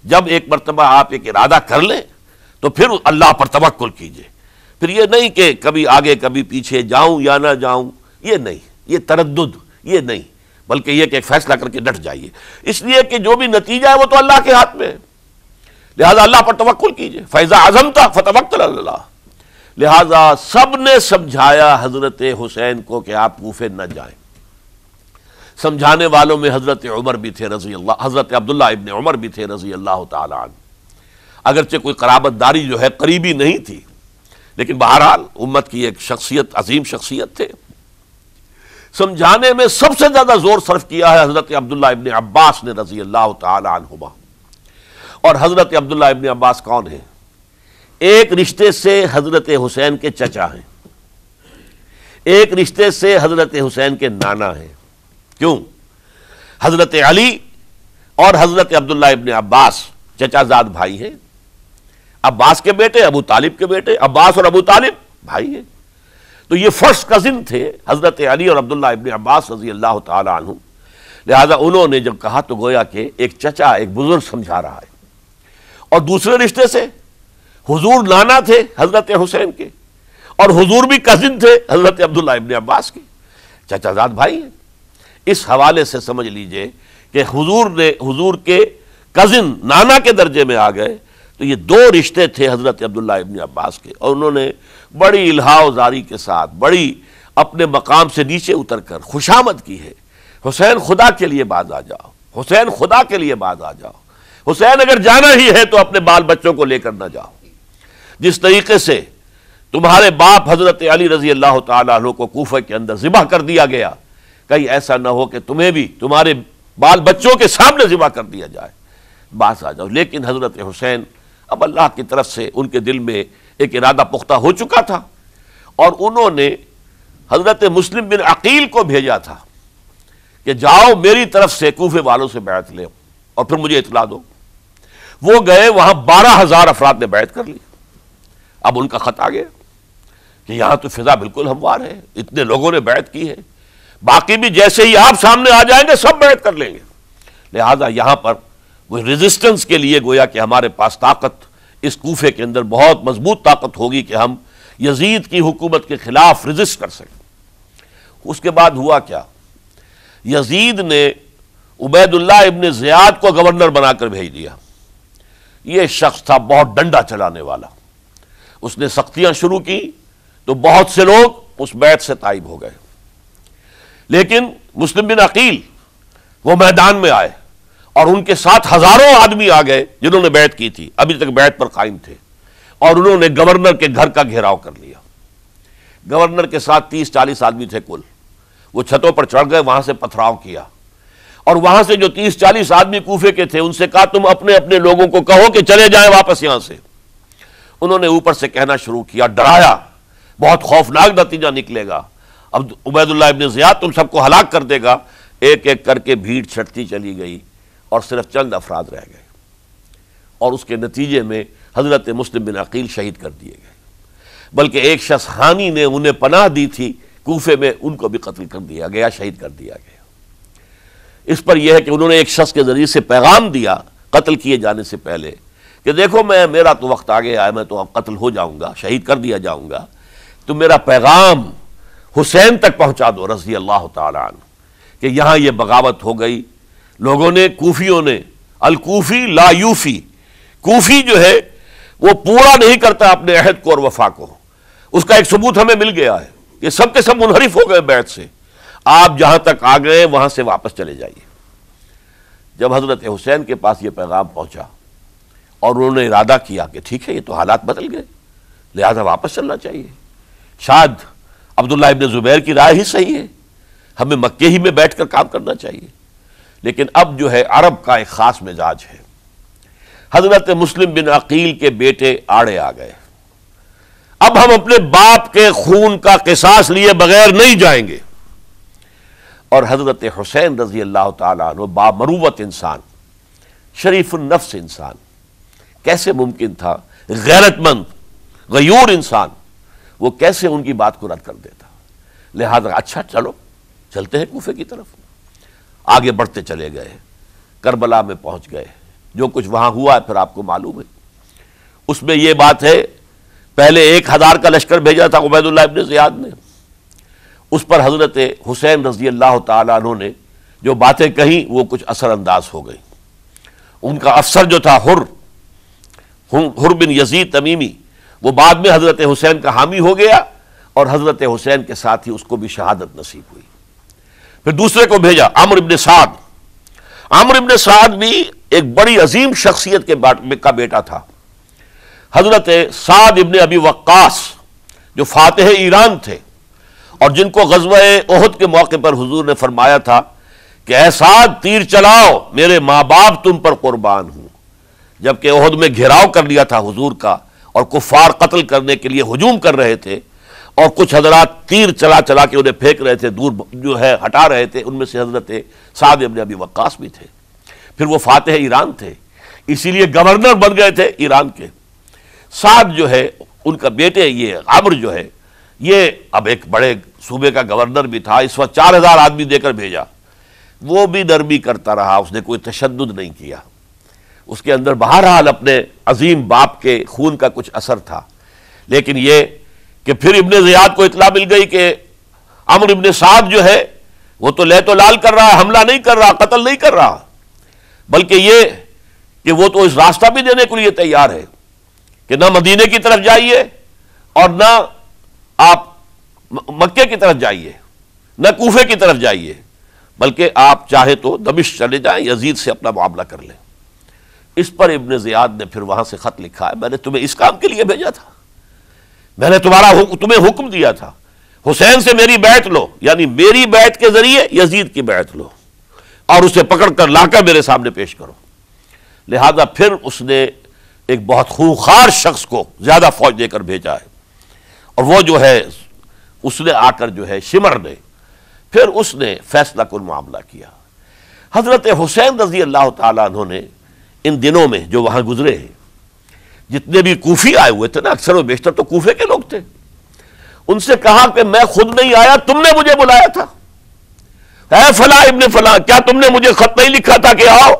S2: جب ایک مرتبہ آپ ایک ارادہ کر لیں تو پھر اللہ پر توکل کیجئے، پھر یہ نہیں کہ کبھی آگے کبھی پیچھے جاؤں یا نہ جاؤں، یہ نہیں، یہ تردد یہ نہیں، بلکہ یہ کہ ایک فیصلہ کر کے ڈٹ جائیے، اس لیے کہ جو بھی نتیجہ ہے وہ تو اللہ کے ہاتھ میں ہے، لہذا اللہ پر توکل کیجئے۔ فَإِذَا عَزَمْتَ فَتَوَكَّلْ عَلَى اللَّهِ، لہذا سب نے سمجھایا حضرت حسین کو کہ آپ کوفے نہ جائیں، سمجھانے والوں میں حضرت عمر بھی تھے رضی اللہ، حضرت عبداللہ ابن عمر بھی تھے رضی اللہ تعالی عنہ، اگرچہ کوئی قرابت داری جو ہے قریبی نہیں تھی، لیکن بہرحال امت کی ایک شخصیت، عظیم شخصیت تھے۔ سمجھانے میں سب سے زیادہ زور صرف کیا ہے حضرت عبداللہ ابن عباس نے رضی اللہ تعالی عنہما۔ اور حضرت عبداللہ ابن عباس کون ہیں؟ ایک رشتے سے حضرت حسین کے چچا ہیں، ایک رشتے سے حضرت حسین کے نانا ہیں۔ کیوں؟ حضرت علی اور حضرت عبداللہ ابن عباس چچا زاد بھائی ہیں، عباس کے بیٹے، ابو طالب کے بیٹے، عباس اور ابو طالب بھائی ہیں۔ تو یہ فرسٹ کزن تھے حضرت علی اور عبداللہ ابن عباس رضی اللہ تعالی عنہ، لہذا انہوں نے جب کہا تو گویا کہ ایک چچا، ایک بزرگ سمجھا رہا ہے۔ اور دوسرے رشتے سے حضور نانا تھے حضرت حسین کے، اور حضور بھی کزن تھے حضرت عبداللہ ابن عباس کے، چچا زاد بھائی ہیں۔ اس حوالے سے سمجھ لیجئے کہ حضور کے کزن نانا کے درجے میں آ گئے، تو یہ دو رشتے تھے حضرت عبداللہ ابن عباس کے، اور انہوں نے بڑی الہا و زاری کے ساتھ، بڑی اپنے مقام سے نیچے اتر کر خوشامد کی ہے، حسین خدا کے لیے باز آ جاؤ، حسین خدا کے لیے باز آ جاؤ، حسین اگر جانا ہی ہے تو اپنے بال بچوں کو لے کر نہ جاؤ۔ جس طریقے سے تمہارے باپ حضرت علی رضی اللہ تعالیٰ عنہ کو کوفہ کے اندر ذبح کر دیا گیا، کہیں ایسا نہ ہو کہ تمہیں بھی تمہارے بال بچوں کے سامنے ذبح کر دیا جائے، باز آ جاؤ۔ لیکن حضرت حسین، اب اللہ کی طرف سے ان کے دل میں ایک ارادہ پختہ ہو چکا تھا، اور انہوں نے حضرت مسلم بن عقیل کو بھیجا تھا کہ جاؤ میری طرف سے کوفے والوں سے بیعت لے اور پھر مجھے اطلاع دو۔ وہ گئے، وہاں 12,000 افراد نے بیعت کر لی۔ اب ان کا خط آ گیا کہ یہاں تو فضا بالکل ہموار ہے، اتنے لوگوں نے بیعت کی ہے، باقی بھی جیسے ہی آپ سامنے آ جائیں گے سب بیعت کر لیں گے، لہذا یہاں پر وہ ریزسٹنس کے لیے گویا کہ ہمارے پاس طاقت اس کوفے کے اندر بہت مضبوط طاقت ہوگی کہ ہم یزید کی حکومت کے خلاف ریزسٹ کر سکیں۔ اس کے بعد ہوا کیا؟ یزید نے عبید اللہ ابن زیاد کو گورنر بنا کر بھیج دیا۔ یہ شخص تھا بہت ڈنڈا چلانے والا، اس نے سختیاں شروع کی تو بہت سے لوگ اس بیعت سے تائب ہو گئے، لیکن مسلم بن عقیل وہ میدان میں آئے اور ان کے ساتھ ہزاروں آدمی آ گئے جنہوں نے بیعت کی تھی، ابھی تک بیعت پر قائم تھے، اور انہوں نے گورنر کے گھر کا گھیراؤ کر لیا۔ گورنر کے ساتھ 30-40 آدمی تھے کل، وہ چھتوں پر چڑھ گئے، وہاں سے پتھراؤ کیا، اور وہاں سے جو 30-40 آدمی کوفے کے تھے ان سے کہا تم اپنے اپنے لوگوں کو کہو کہ چلے جائیں واپس یہاں سے۔ انہوں نے اوپر سے کہنا شروع کیا، ڈرایا، بہت خوفناک نتیجہ نکلے گا، اب عبید اللہ ابن زیاد تم سب کو ہلاک کر دے گا۔ ایک ایک کر کے بھیڑ چھٹتی چلی گئی اور صرف چند افراد رہ گئے، اور اس کے نتیجے میں حضرت مسلم بن عقیل شہید کر دیے گئے، بلکہ ایک شخص حانی نے انہیں پناہ دی تھی کوفے میں، ان کو بھی قتل کر دیا گیا، شہید کر دیا گیا۔ اس پر یہ ہے کہ انہوں نے ایک شخص کے ذریعے سے پیغام دیا قتل کیے جانے سے پہلے کہ دیکھو میرا تو وقت آ گیا ہے، میں تو اب قتل ہو جاؤں گا، شہید کر دیا جاؤں گا، تو میرا پیغام حسین تک پہنچا دو رضی اللہ تعالی عنہ کہ یہاں یہ بغاوت ہو گئی۔ لوگوں نے، کوفیوں نے، الکوفی لا یوفی، کوفی جو ہے وہ پورا نہیں کرتا اپنے عہد کو اور وفا کو، اس کا ایک ثبوت ہمیں مل گیا ہے کہ سب کے سب منحرف ہو گئے بیعت سے، آپ جہاں تک آ گئے وہاں سے واپس چلے جائیے۔ جب حضرت حسین کے پاس یہ پیغام پہنچا اور انہوں نے ارادہ کیا کہ ٹھیک ہے یہ تو حالات بدل گئے، لہذا واپس چلنا چاہیے، شاید عبداللہ ابن زبیر کی رائے ہی صحیح ہے، ہمیں مکے ہی میں بیٹھ کر کام کرنا چاہیے، لیکن اب جو ہے عرب کا ایک خاص مزاج ہے۔ حضرت مسلم بن عقیل کے بیٹے آڑے آ گئے، اب ہم اپنے باپ کے خون کا قصاص لیے بغیر نہیں جائیں گے، اور حضرت حسین رضی اللہ تعالیٰ عنہ بامروت انسان، شریف النفس انسان، کیسے ممکن تھا غیرت مند غیور انسان وہ کیسے ان کی بات کو رد کر دیتا؟ لہذا اچھا چلو چلتے ہیں کوفے کی طرف۔ آگے بڑھتے چلے گئے، کربلا میں پہنچ گئے، جو کچھ وہاں ہوا ہے پھر آپ کو معلوم ہے۔ اس میں یہ بات ہے، پہلے 1000 کا لشکر بھیجا تھا عبید اللہ ابن زیاد نے، اس پر حضرت حسین رضی اللہ تعالیٰ عنہ نے جو باتیں کہیں وہ کچھ اثر انداز ہو گئی۔ ان کا افسر جو تھا حر بن یزید تمیمی، وہ بعد میں حضرت حسین کا حامی ہو گیا، اور حضرت حسین کے ساتھ ہی اس کو بھی شہادت نصیب ہوئی۔ پھر دوسرے کو بھیجا عمرو ابن سعد. عمرو ابن سعد بھی ایک بڑی عظیم شخصیت کا بیٹا تھا. حضرت سعد ابن ابی وقاص جو فاتح ایران تھے اور جن کو غزوہ احد کے موقع پر حضور نے فرمایا تھا کہ اے سعد تیر چلاؤ میرے ماں باپ تم پر قربان ہوں. جبکہ احد میں گھیراؤ کر لیا تھا حضور کا اور کفار قتل کرنے کے لیے ہجوم کر رہے تھے اور کچھ حضرات تیر چلا چلا کے انہیں پھینک رہے تھے، دور جو ہے ہٹا رہے تھے. ان میں سے حضرت سعد ابن ابی وقاص بھی تھے. پھر وہ فاتح ایران تھے، اسی لیے گورنر بن گئے تھے ایران کے. سعد جو ہے ان کا بیٹے یہ عمرو جو ہے یہ اب ایک بڑے صوبے کا گورنر بھی تھا. اس وقت 4000 آدمی دے کر بھیجا. وہ بھی نرمی کرتا رہا، اس نے کوئی تشدد نہیں کیا. اس کے اندر بہرحال اپنے عظیم باپ کے خون کا کچھ اثر تھا. لیکن یہ کہ پھر ابن زیاد کو اطلاع مل گئی کہ عمرو ابن سعد جو ہے وہ تو لے تو لال کر رہا ہے، حملہ نہیں کر رہا، قتل نہیں کر رہا، بلکہ یہ کہ وہ تو اس راستہ بھی دینے کے لیے تیار ہے کہ نہ مدینے کی طرف جائیے اور نہ آپ مکے کی طرف جائیے، نہ کوفے کی طرف جائیے، بلکہ آپ چاہے تو دمشق چلے جائیں، یزید سے اپنا معاملہ کر لیں. اس پر ابن زیاد نے پھر وہاں سے خط لکھا ہے میں نے تمہیں اس کام کے لیے بھیجا تھا، میں نے تمہیں حکم دیا تھا حسین سے میری بیعت لو، یعنی میری بیعت کے ذریعے یزید کی بیعت لو اور اسے پکڑ کر لا کر میرے سامنے پیش کرو. لہذا پھر اس نے ایک بہت خونخوار شخص کو زیادہ فوج دے کر بھیجا ہے اور وہ جو ہے اس نے آ کر جو ہے شمر نے پھر اس نے فیصلہ کن معاملہ کیا. حضرت حسین رضی اللہ تعالیٰ عنہ نے ان دنوں میں جو وہاں گزرے ہیں جتنے بھی کوفی آئے ہوئے تھے نا، اکثر و بیشتر تو کوفے کے لوگ تھے، ان سے کہا کہ میں خود نہیں آیا، تم نے مجھے بلایا تھا. اے فلاں ابن فلاں کیا تم نے مجھے خط نہیں لکھا تھا کہ آؤ؟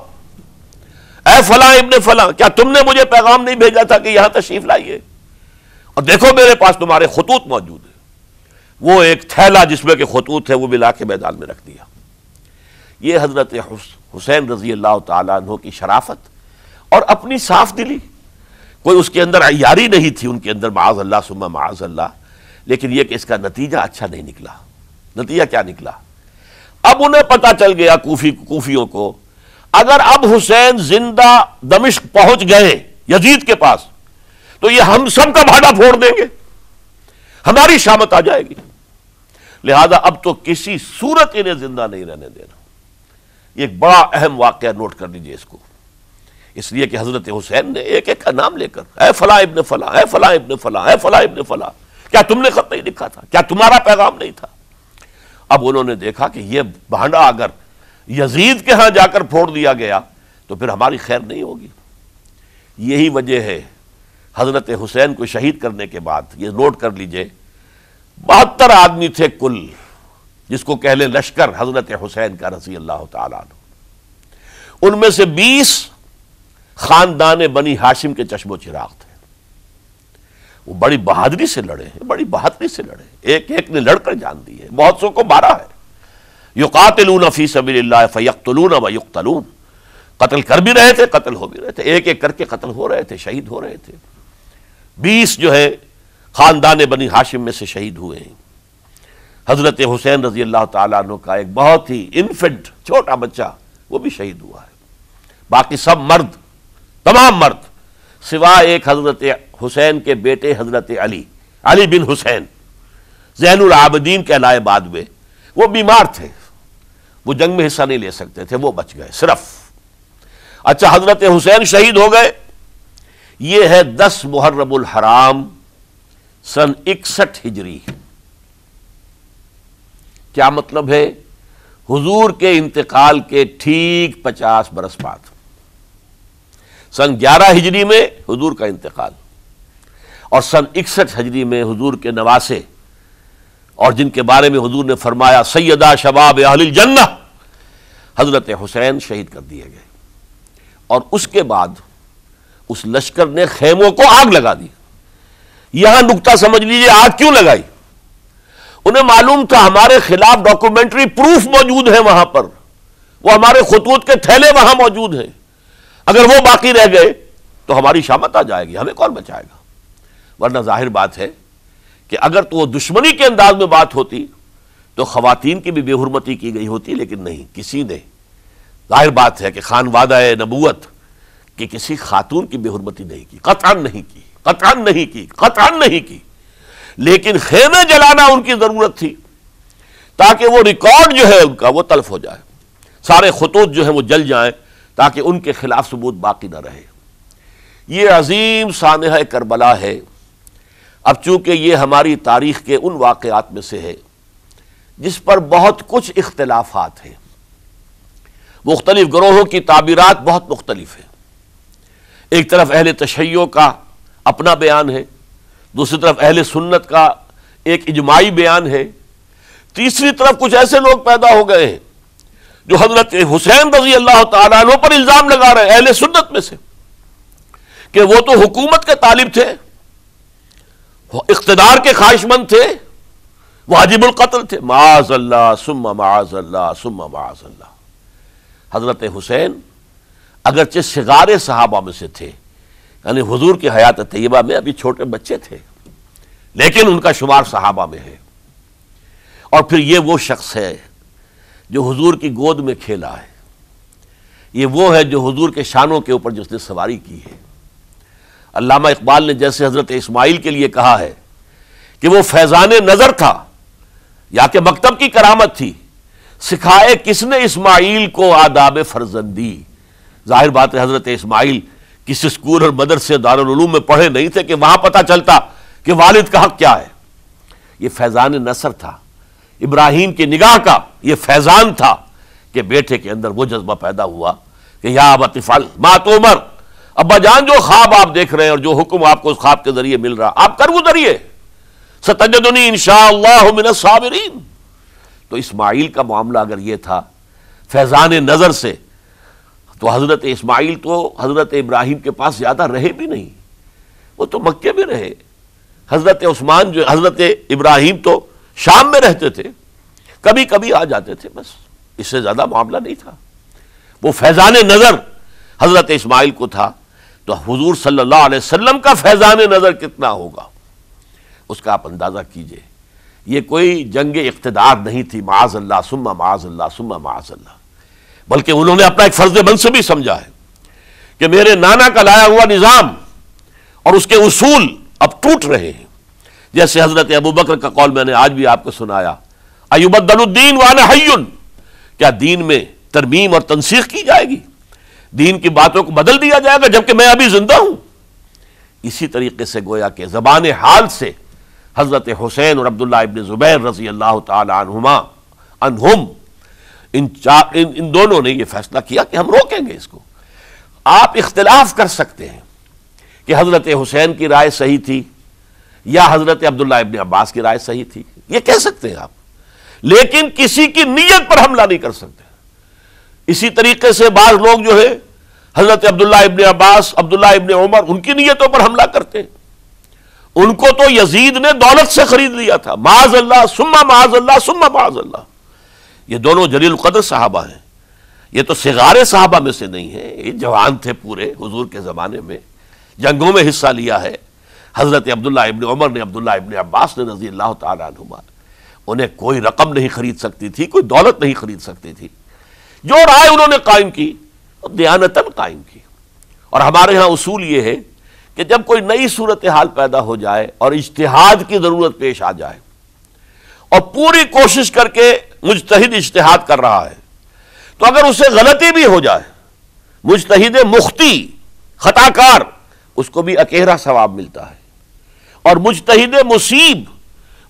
S2: اے فلاں ابن فلاں کیا تم نے مجھے پیغام نہیں بھیجا تھا کہ یہاں تشریف لائیے؟ اور دیکھو میرے پاس تمہارے خطوط موجود ہیں. وہ ایک تھیلا جس میں کہ خطوط ہے وہ بھی لا کے میدان میں رکھ دیا. یہ حضرت حسین رضی اللہ تعالیٰ عنہ کی شرافت اور اپنی صاف دلی. کوئی اس کے اندر عیاری نہیں تھی ان کے اندر، معاذ اللہ ثم معاذ اللہ. لیکن یہ کہ اس کا نتیجہ اچھا نہیں نکلا. نتیجہ کیا نکلا؟ اب انہیں پتا چل گیا کوفیوں کو اگر اب حسین زندہ دمشق پہنچ گئے یزید کے پاس تو یہ ہم سب کا بھاڑا پھوڑ دیں گے، ہماری شامت آ جائے گی. لہذا اب تو کسی صورت انہیں زندہ نہیں رہنے دینا. یہ ایک بڑا اہم واقعہ نوٹ کر لیجئے اس کو، اس لیے کہ حضرت حسین نے ایک ایک کا نام لے کر اے فلاں ابن فلاں، اے فلاں ابن فلاں، اے فلاں ابن فلاں کیا تم نے خط نہیں لکھا تھا؟ کیا تمہارا پیغام نہیں تھا؟ اب انہوں نے دیکھا کہ یہ بھانڈا اگر یزید کے ہاں جا کر پھوڑ دیا گیا تو پھر ہماری خیر نہیں ہوگی. یہی وجہ ہے حضرت حسین کو شہید کرنے کے بعد، یہ نوٹ کر لیجئے، 72 آدمی تھے کل، جس کو کہہ لیں لشکر حضرت حسین کا رضی اللہ تعالیٰ عنہ. ان میں سے 20 خاندان بنی ہاشم کے چشم و چراغ تھے. وہ بڑی بہادری سے لڑے ہیں، بڑی بہادری سے لڑے، ایک ایک نے لڑ کر جان دی ہے، بہت سو کو مارا ہے. یقاتلون فی سبیل اللہ فیقتلون ویقتلون، قتل کر بھی رہے تھے، قتل ہو بھی رہے تھے، ایک ایک کر کے قتل ہو رہے تھے، شہید ہو رہے تھے. 20 جو ہے خاندان بنی ہاشم میں سے شہید ہوئے ہیں. حضرت حسین رضی اللہ تعالیٰ عنہ کا ایک بہت ہی انفنٹ چھوٹا بچہ وہ بھی شہید ہوا ہے. باقی سب مرد، تمام مرد، سوائے ایک حضرت حسین کے بیٹے حضرت علی بن حسین زین العابدین کہلائے بعد میں. وہ بیمار تھے، وہ جنگ میں حصہ نہیں لے سکتے تھے، وہ بچ گئے صرف. اچھا حضرت حسین شہید ہو گئے. یہ ہے 10 محرم الحرام سن 61 ہجری. کیا مطلب ہے؟ حضور کے انتقال کے ٹھیک 50 برس بعد، سن 11 ہجری میں حضور کا انتقال اور سن 61 ہجری میں حضور کے نواسے اور جن کے بارے میں حضور نے فرمایا سیدہ شباب اہل الجنہ، حضرت حسین شہید کر دیے گئے. اور اس کے بعد اس لشکر نے خیموں کو آگ لگا دی. یہاں نکتہ سمجھ لیجئے آگ کیوں لگائی. انہیں معلوم تھا ہمارے خلاف ڈاکومنٹری پروف موجود ہے وہاں پر، وہ ہمارے خطوط کے تھیلے وہاں موجود ہیں، اگر وہ باقی رہ گئے تو ہماری شامت آ جائے گی، ہمیں کون بچائے گا. ورنہ ظاہر بات ہے کہ اگر تو وہ دشمنی کے انداز میں بات ہوتی تو خواتین کی بھی بے حرمتی کی گئی ہوتی، لیکن نہیں، کسی نے، ظاہر بات ہے کہ خان وعدہ نبوت کہ کسی خاتون کی بے حرمتی نہیں کی، قطعاً نہیں کی، قطعاً نہیں کی، قطعاً نہیں کی، لیکن خیمے جلانا ان کی ضرورت تھی تاکہ وہ ریکارڈ جو ہے ان کا وہ تلف ہو جائے، سارے خطوط جو ہیں وہ جل جائیں تاکہ ان کے خلاف ثبوت باقی نہ رہے۔ یہ عظیم سانحہ کربلا ہے۔ اب چونکہ یہ ہماری تاریخ کے ان واقعات میں سے ہے جس پر بہت کچھ اختلافات ہیں، مختلف گروہوں کی تعبیرات بہت مختلف ہیں، ایک طرف اہل تشیع کا اپنا بیان ہے، دوسری طرف اہل سنت کا ایک اجماعی بیان ہے، تیسری طرف کچھ ایسے لوگ پیدا ہو گئے ہیں جو حضرت حسین رضی اللہ تعالیٰ عنہ پر الزام لگا رہے ہیں اہل سنت میں سے کہ وہ تو حکومت کے طالب تھے، اقتدار کے خواہش مند تھے، واجب القتل تھے، معاذ اللہ ثم معاذ اللہ ثم معاذ اللہ۔ حضرت حسین اگرچہ صغار صحابہ میں سے تھے، یعنی حضور کی حیات طیبہ میں ابھی چھوٹے بچے تھے، لیکن ان کا شمار صحابہ میں ہے، اور پھر یہ وہ شخص ہے جو حضور کی گود میں کھیلا ہے، یہ وہ ہے جو حضور کے شانوں کے اوپر جس نے سواری کی ہے۔ علامہ اقبال نے جیسے حضرت اسماعیل کے لیے کہا ہے کہ وہ فیضان نظر تھا یا کہ مکتب کی کرامت تھی، سکھائے کس نے اسماعیل کو آداب فرزندی۔ ظاہر بات ہے حضرت اسماعیل کسی اسکول اور مدرسے دارالعلوم میں پڑھے نہیں تھے کہ وہاں پتہ چلتا کہ والد کا حق کیا ہے۔ یہ فیضان نصر تھا، ابراہیم کی نگاہ کا یہ فیضان تھا کہ بیٹے کے اندر وہ جذبہ پیدا ہوا کہ یا ابت افعل ما تؤمر، ابا جان جو خواب آپ دیکھ رہے ہیں اور جو حکم آپ کو اس خواب کے ذریعے مل رہا آپ کر گزریے، ستجدنی انشاءاللہ من الصابرین۔ تو اسماعیل کا معاملہ اگر یہ تھا فیضان نظر سے، تو حضرت اسماعیل تو حضرت ابراہیم کے پاس زیادہ رہے بھی نہیں، وہ تو مکے میں رہے۔ حضرت عثمان جو حضرت ابراہیم تو شام میں رہتے تھے، کبھی کبھی آ جاتے تھے، بس اس سے زیادہ معاملہ نہیں تھا۔ وہ فیضان نظر حضرت اسماعیل کو تھا، تو حضور صلی اللہ علیہ وسلم کا فیضان نظر کتنا ہوگا اس کا آپ اندازہ کیجئے۔ یہ کوئی جنگ اقتدار نہیں تھی، معاذ اللہ ثم معاذ اللہ ثم معاذ اللہ، بلکہ انہوں نے اپنا ایک فرض منصبی سمجھا ہے کہ میرے نانا کا لایا ہوا نظام اور اس کے اصول اب ٹوٹ رہے ہیں، جیسے حضرت ابو بکر کا قول میں نے آج بھی آپ کو سنایا، ایبدل الدین وانا حی، کیا دین میں ترمیم اور تنسیخ کی جائے گی، دین کی باتوں کو بدل دیا جائے گا جبکہ میں ابھی زندہ ہوں۔ اسی طریقے سے گویا کہ زبان حال سے حضرت حسین اور عبداللہ ابن زبیر رضی اللہ تعالی عنہم ان دونوں نے یہ فیصلہ کیا کہ ہم روکیں گے اس کو۔ آپ اختلاف کر سکتے ہیں کہ حضرت حسین کی رائے صحیح تھی یا حضرت عبداللہ ابن عباس کی رائے صحیح تھی، یہ کہہ سکتے ہیں آپ، لیکن کسی کی نیت پر حملہ نہیں کر سکتے۔ اسی طریقے سے بعض لوگ جو ہے حضرت عبداللہ ابن عباس، عبداللہ ابن عمر، ان کی نیتوں پر حملہ کرتے ہیں۔ ان کو تو یزید نے دولت سے خرید لیا تھا، معاذ اللہ ثم معاذ اللہ ثم معاذ اللہ۔ یہ دونوں جلیل القدر صحابہ ہیں، یہ تو صغار صحابہ میں سے نہیں ہیں، یہ جوان تھے پورے حضور کے زمانے میں، جنگوں میں حصہ لیا ہے۔ حضرت عبداللہ ابن عمر نے، عبداللہ ابن عباس نے رضی اللہ تعالیٰ عنہما، انہیں کوئی رقم نہیں خرید سکتی تھی، کوئی دولت نہیں خرید سکتی تھی۔ جو رائے انہوں نے قائم کی دیانتاً قائم کی۔ اور ہمارے ہاں اصول یہ ہے کہ جب کوئی نئی صورتحال پیدا ہو جائے اور اجتہاد کی ضرورت پیش آ جائے اور پوری کوشش کر کے مجتہد اجتہاد کر رہا ہے، تو اگر اسے غلطی بھی ہو جائے، مجتہد مخطی خطا کار، اس کو بھی اکیرا ثواب ملتا ہے، اور مجتہد مصیب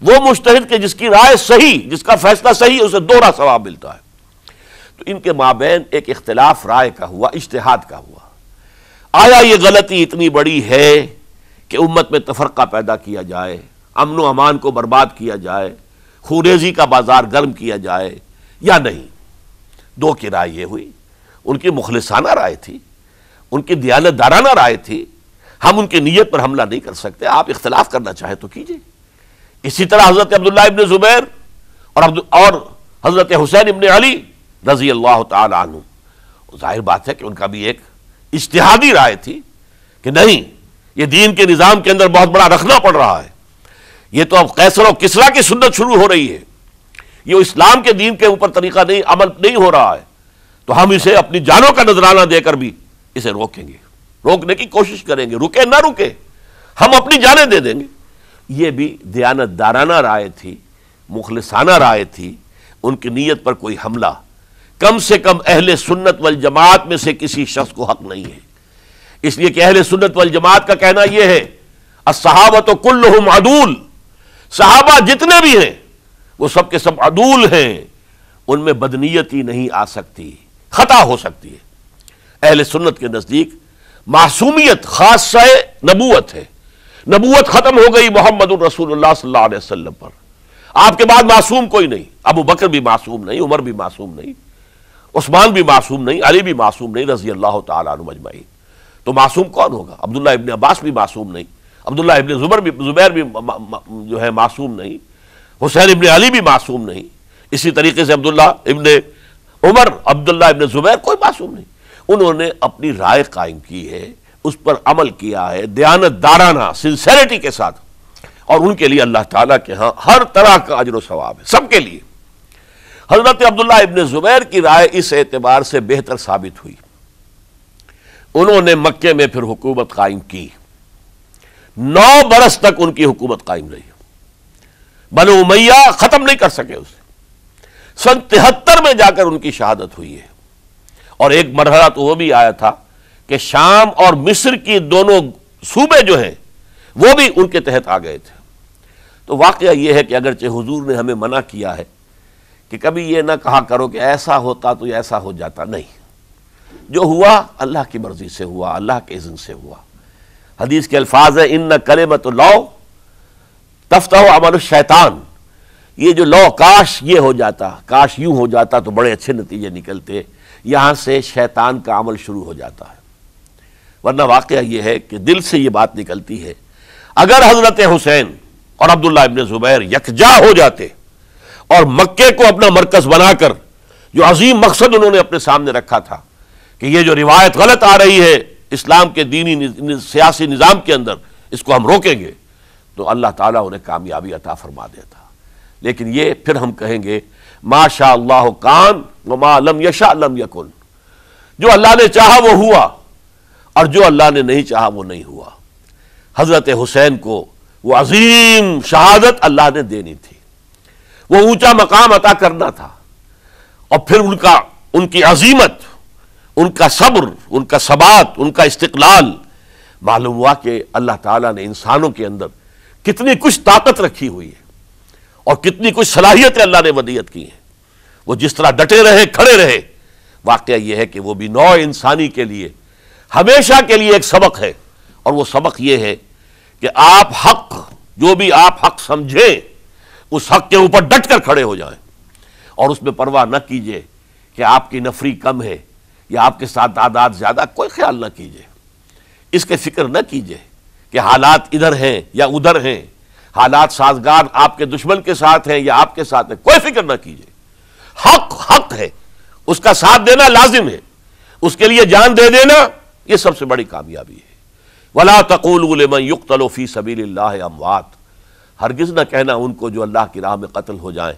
S2: وہ مجتہد کہ جس کی رائے صحیح، جس کا فیصلہ صحیح، اسے دوہرا ثواب ملتا ہے۔ تو ان کے مابین ایک اختلاف رائے کا ہوا، اجتہاد کا ہوا۔ آیا یہ غلطی اتنی بڑی ہے کہ امت میں تفرقہ پیدا کیا جائے، امن و امان کو برباد کیا جائے، خوریزی کا بازار گرم کیا جائے، یا نہیں؟ دو کی رائے یہ ہوئی، ان کی مخلصانہ رائے تھی، ان کی دیانت دارانہ رائے تھی، ہم ان کی نیت پر حملہ نہیں کر سکتے، آپ اختلاف کرنا چاہیں تو کیجئے۔ اسی طرح حضرت عبداللہ ابن زبیر اور حضرت حسین ابن علی رضی اللہ تعالی عنہ، ظاہر بات ہے کہ ان کا بھی ایک اجتہادی رائے تھی کہ نہیں، یہ دین کے نظام کے اندر بہت بڑا رکھنا پڑ رہا ہے، یہ تو اب قیصر و کسریٰ کی سنت شروع ہو رہی ہے، یہ اسلام کے دین کے اوپر طریقہ نہیں، عمل نہیں ہو رہا ہے، تو ہم اسے اپنی جانوں کا نذرانہ دے کر بھی اسے روکیں گے، روکنے کی کوشش کریں گے، رکے نہ رکے ہم اپنی جانیں دے دیں گے۔ یہ بھی دیانت دارانہ رائے تھی، مخلصانہ رائے تھی، ان کی نیت پر کوئی حملہ کم سے کم اہل سنت والجماعت میں سے کسی شخص کو حق نہیں ہے۔ اس لیے کہ اہل سنت والجماعت کا کہنا یہ ہے الصحابۃ کلہم عدول، صحابہ جتنے بھی ہیں وہ سب کے سب عدول ہیں، ان میں بدنیتی نہیں آ سکتی، خطا ہو سکتی ہے۔ اہل سنت کے نزدیک معصومیت خاصہ نبوت ہے، نبوت ختم ہو گئی محمد الرسول اللہ صلی اللہ علیہ وسلم پر، آپ کے بعد معصوم کوئی نہیں، ابو بکر بھی معصوم نہیں، عمر بھی معصوم نہیں، عثمان بھی معصوم نہیں، علی بھی معصوم نہیں رضی اللہ تعالیٰ عنہم اجمعین۔ تو معصوم کون ہوگا؟ عبداللہ ابن عباس بھی معصوم نہیں، عبداللہ ابن زبیر بھی جو ہے معصوم نہیں، حسین ابن علی بھی معصوم نہیں، اسی طریقے سے عبداللہ ابن عمر، عبداللہ ابن زبیر کوئی معصوم نہیں۔ انہوں نے اپنی رائے قائم کی ہے، اس پر عمل کیا ہے دیانت دارانہ سنسیریٹی کے ساتھ، اور ان کے لیے اللہ تعالیٰ کے ہاں ہر طرح کا اجر و ثواب ہے سب کے لیے۔ حضرت عبداللہ ابن زبیر کی رائے اس اعتبار سے بہتر ثابت ہوئی، انہوں نے مکے میں پھر حکومت قائم کی، 9 برس تک ان کی حکومت قائم رہی، بنو امیہ ختم نہیں کر سکے اسے۔ سن 73 میں جا کر ان کی شہادت ہوئی ہے، اور ایک مرحلہ تو وہ بھی آیا تھا کہ شام اور مصر کی دونوں صوبے جو ہیں وہ بھی ان کے تحت آ گئے تھے۔ تو واقعہ یہ ہے کہ اگرچہ حضور نے ہمیں منع کیا ہے کہ کبھی یہ نہ کہا کرو کہ ایسا ہوتا تو ایسا ہو جاتا، نہیں، جو ہوا اللہ کی مرضی سے ہوا، اللہ کے اذن سے ہوا۔ حدیث کے الفاظ ہیں ان کلمۃ لو تفتح عمل الشیطان، یہ جو لو کاش یہ ہو جاتا، کاش یوں ہو جاتا تو بڑے اچھے نتیجے نکلتے، یہاں سے شیطان کا عمل شروع ہو جاتا ہے۔ ورنہ واقعہ یہ ہے کہ دل سے یہ بات نکلتی ہے، اگر حضرت حسین اور عبداللہ ابن زبیر یکجا ہو جاتے اور مکے کو اپنا مرکز بنا کر جو عظیم مقصد انہوں نے اپنے سامنے رکھا تھا کہ یہ جو روایت غلط آ رہی ہے اسلام کے دینی سیاسی نظام کے اندر، اس کو ہم روکیں گے، تو اللہ تعالیٰ انہیں کامیابی عطا فرما دیتا۔ لیکن یہ پھر ہم کہیں گے ما شاء اللہ کان وما لم یشاء لم یکن، جو اللہ نے چاہا وہ ہوا، اور جو اللہ نے نہیں چاہا وہ نہیں ہوا۔ حضرت حسین کو وہ عظیم شہادت اللہ نے دینی تھی، وہ اونچا مقام عطا کرنا تھا، اور پھر ان کی عظیمت، ان کا صبر، ان کا ثبات، ان کا استقلال، معلوم ہوا کہ اللہ تعالیٰ نے انسانوں کے اندر کتنی کچھ طاقت رکھی ہوئی ہے اور کتنی کچھ صلاحیتیں اللہ نے ودیعت کی ہیں۔ وہ جس طرح ڈٹے رہے، کھڑے رہے، واقعہ یہ ہے کہ وہ بھی نوع انسانی کے لیے ہمیشہ کے لیے ایک سبق ہے، اور وہ سبق یہ ہے کہ آپ حق، جو بھی آپ حق سمجھیں اس حق کے اوپر ڈٹ کر کھڑے ہو جائیں، اور اس میں پرواہ نہ کیجئے کہ آپ کی نفری کم ہے یا آپ کے ساتھ تعداد زیادہ، کوئی خیال نہ کیجئے، اس کے فکر نہ کیجئے کہ حالات ادھر ہیں یا ادھر ہیں، حالات سازگار آپ کے دشمن کے ساتھ ہیں یا آپ کے ساتھ ہیں، کوئی فکر نہ کیجئے۔ حق حق ہے، اس کا ساتھ دینا لازم ہے، اس کے لیے جان دے دینا یہ سب سے بڑی کامیابی ہے۔ وَلَا تَقُولُوا لِمَنْ يُقْتَلُ فِي سَبِيلِ اللَّهِ اموات، ہرگز نہ کہنا ان کو جو اللہ کی راہ میں قتل ہو جائیں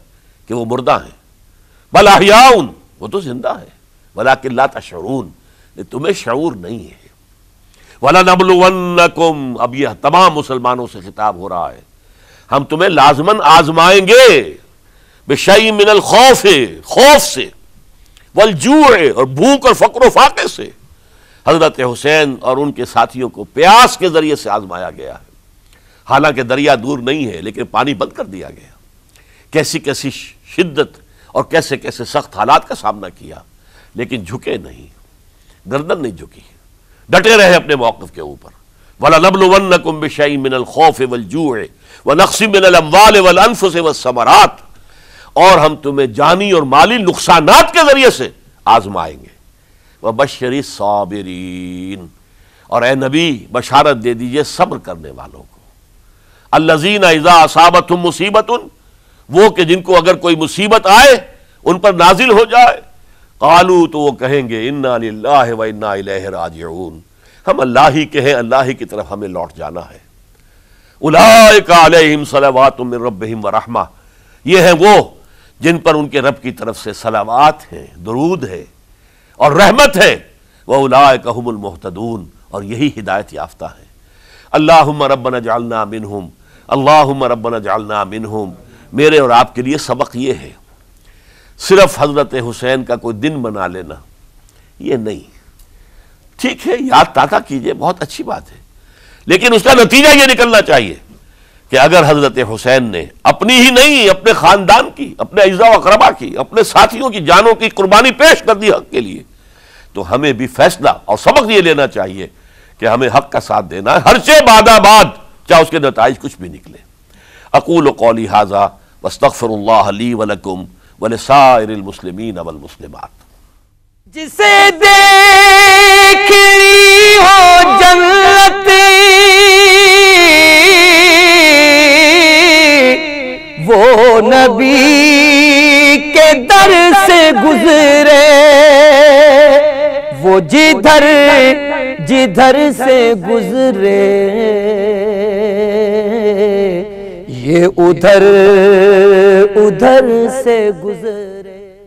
S2: کہ وہ مردہ ہیں، بل احیاء، وہ تو زندہ ہے، ولیکن لا تشعرون، تمہیں شعور نہیں ہے۔ وَلَنَبْلُوَنَّكُمْ، اب یہ تمام مسلمانوں سے خطاب ہو رہا ہے، ہم تمہیں لازماً آزمائیں گے، بِشَيْءٍ مِّنَ الْخَوْفِ، خوف سے، وَالْجُوعِ، اور بھوک اور فقر و فاقے سے۔ حضرت حسین اور ان کے ساتھیوں کو پیاس کے ذریعے سے آزمایا گیا ہے، حالانکہ دریا دور نہیں ہے لیکن پانی بند کر دیا گیا، کیسی کیسی شدت اور کیسے کیسے سخت حالات کا سامنا کیا، لیکن جھکے نہیں، گردن نہیں جھکی، ڈٹے رہے اپنے موقف کے اوپر۔ وَلَنَبْلُوَنَّكُمْ بِشَيْءٍ مِّنَ الْخَوْفِ وَالْجُوعِ وَنَقْصٍ مِّنَ الْأَمْوَالِ وَالْأَنفُسِ وَالثَّمَرَاتِ، اور ہم تمہیں جانی اور مالی نقصانات کے ذریعے سے آزمائیں گے۔ وَبَشِّرِ الصَّابِرِينَ، اور اے نبی بشارت دے دیجئے صبر کرنے والوں کو۔ الَّذِينَ إِذَا أَصَابَتْهُمْ مُصِيبَةٌ، وہ کہ جن کو اگر کوئی مصیبت آئے، ان پر نازل ہو جائے، قالوا، تو وہ کہیں گے اِنَّا لِلَّهِ وَإِنَّا إِلَيْهِ رَاجِعُونَ، ہم اللہ ہی کے ہیں، اللہ ہی کی طرف ہمیں لوٹ جانا ہے۔ أُولَئِكَ عَلَيْهِمْ صَلَوَاتٌ مِّن رَّبِّهِمْ وَرَحْمَةٌ، یہ ہیں وہ جن پر ان کے رب کی طرف سے صلوات ہیں، درود ہے اور رحمت ہے، وَأُولَٰئِكَ هُمُ الْمُهْتَدُونَ، اور یہی ہدایت یافتہ ہیں۔ اللہم ربنا اجعلنا منہم، اللہم ربنا اجعلنا منہم۔ میرے اور آپ کے لیے سبق یہ ہے، صرف حضرت حسین کا کوئی دن منا لینا یہ نہیں، ٹھیک ہے یاد تازہ کیجئے، بہت اچھی بات ہے، لیکن اس کا نتیجہ یہ نکلنا چاہیے کہ اگر حضرت حسین نے اپنی ہی نہیں، اپنے خاندان کی، اپنے اعزاء و اقربا کی، اپنے ساتھیوں کی جانوں کی قربانی پیش کر دی حق کے لیے، تو ہمیں بھی فیصلہ اور سبق یہ لینا چاہیے کہ ہمیں حق کا ساتھ دینا ہے، ہر سے بعد چاہے اس کے نتائج کچھ بھی نکلے۔ اقول قولی ھذا واستغفر اللہ لی ولکم ولسائر المسلمین والمسلمات۔
S1: جسے دیکھنی ہو جنت وہ نبی کے در سے گزرے، وہ جدھر سے گزرے یہ ادھر سے گزرے۔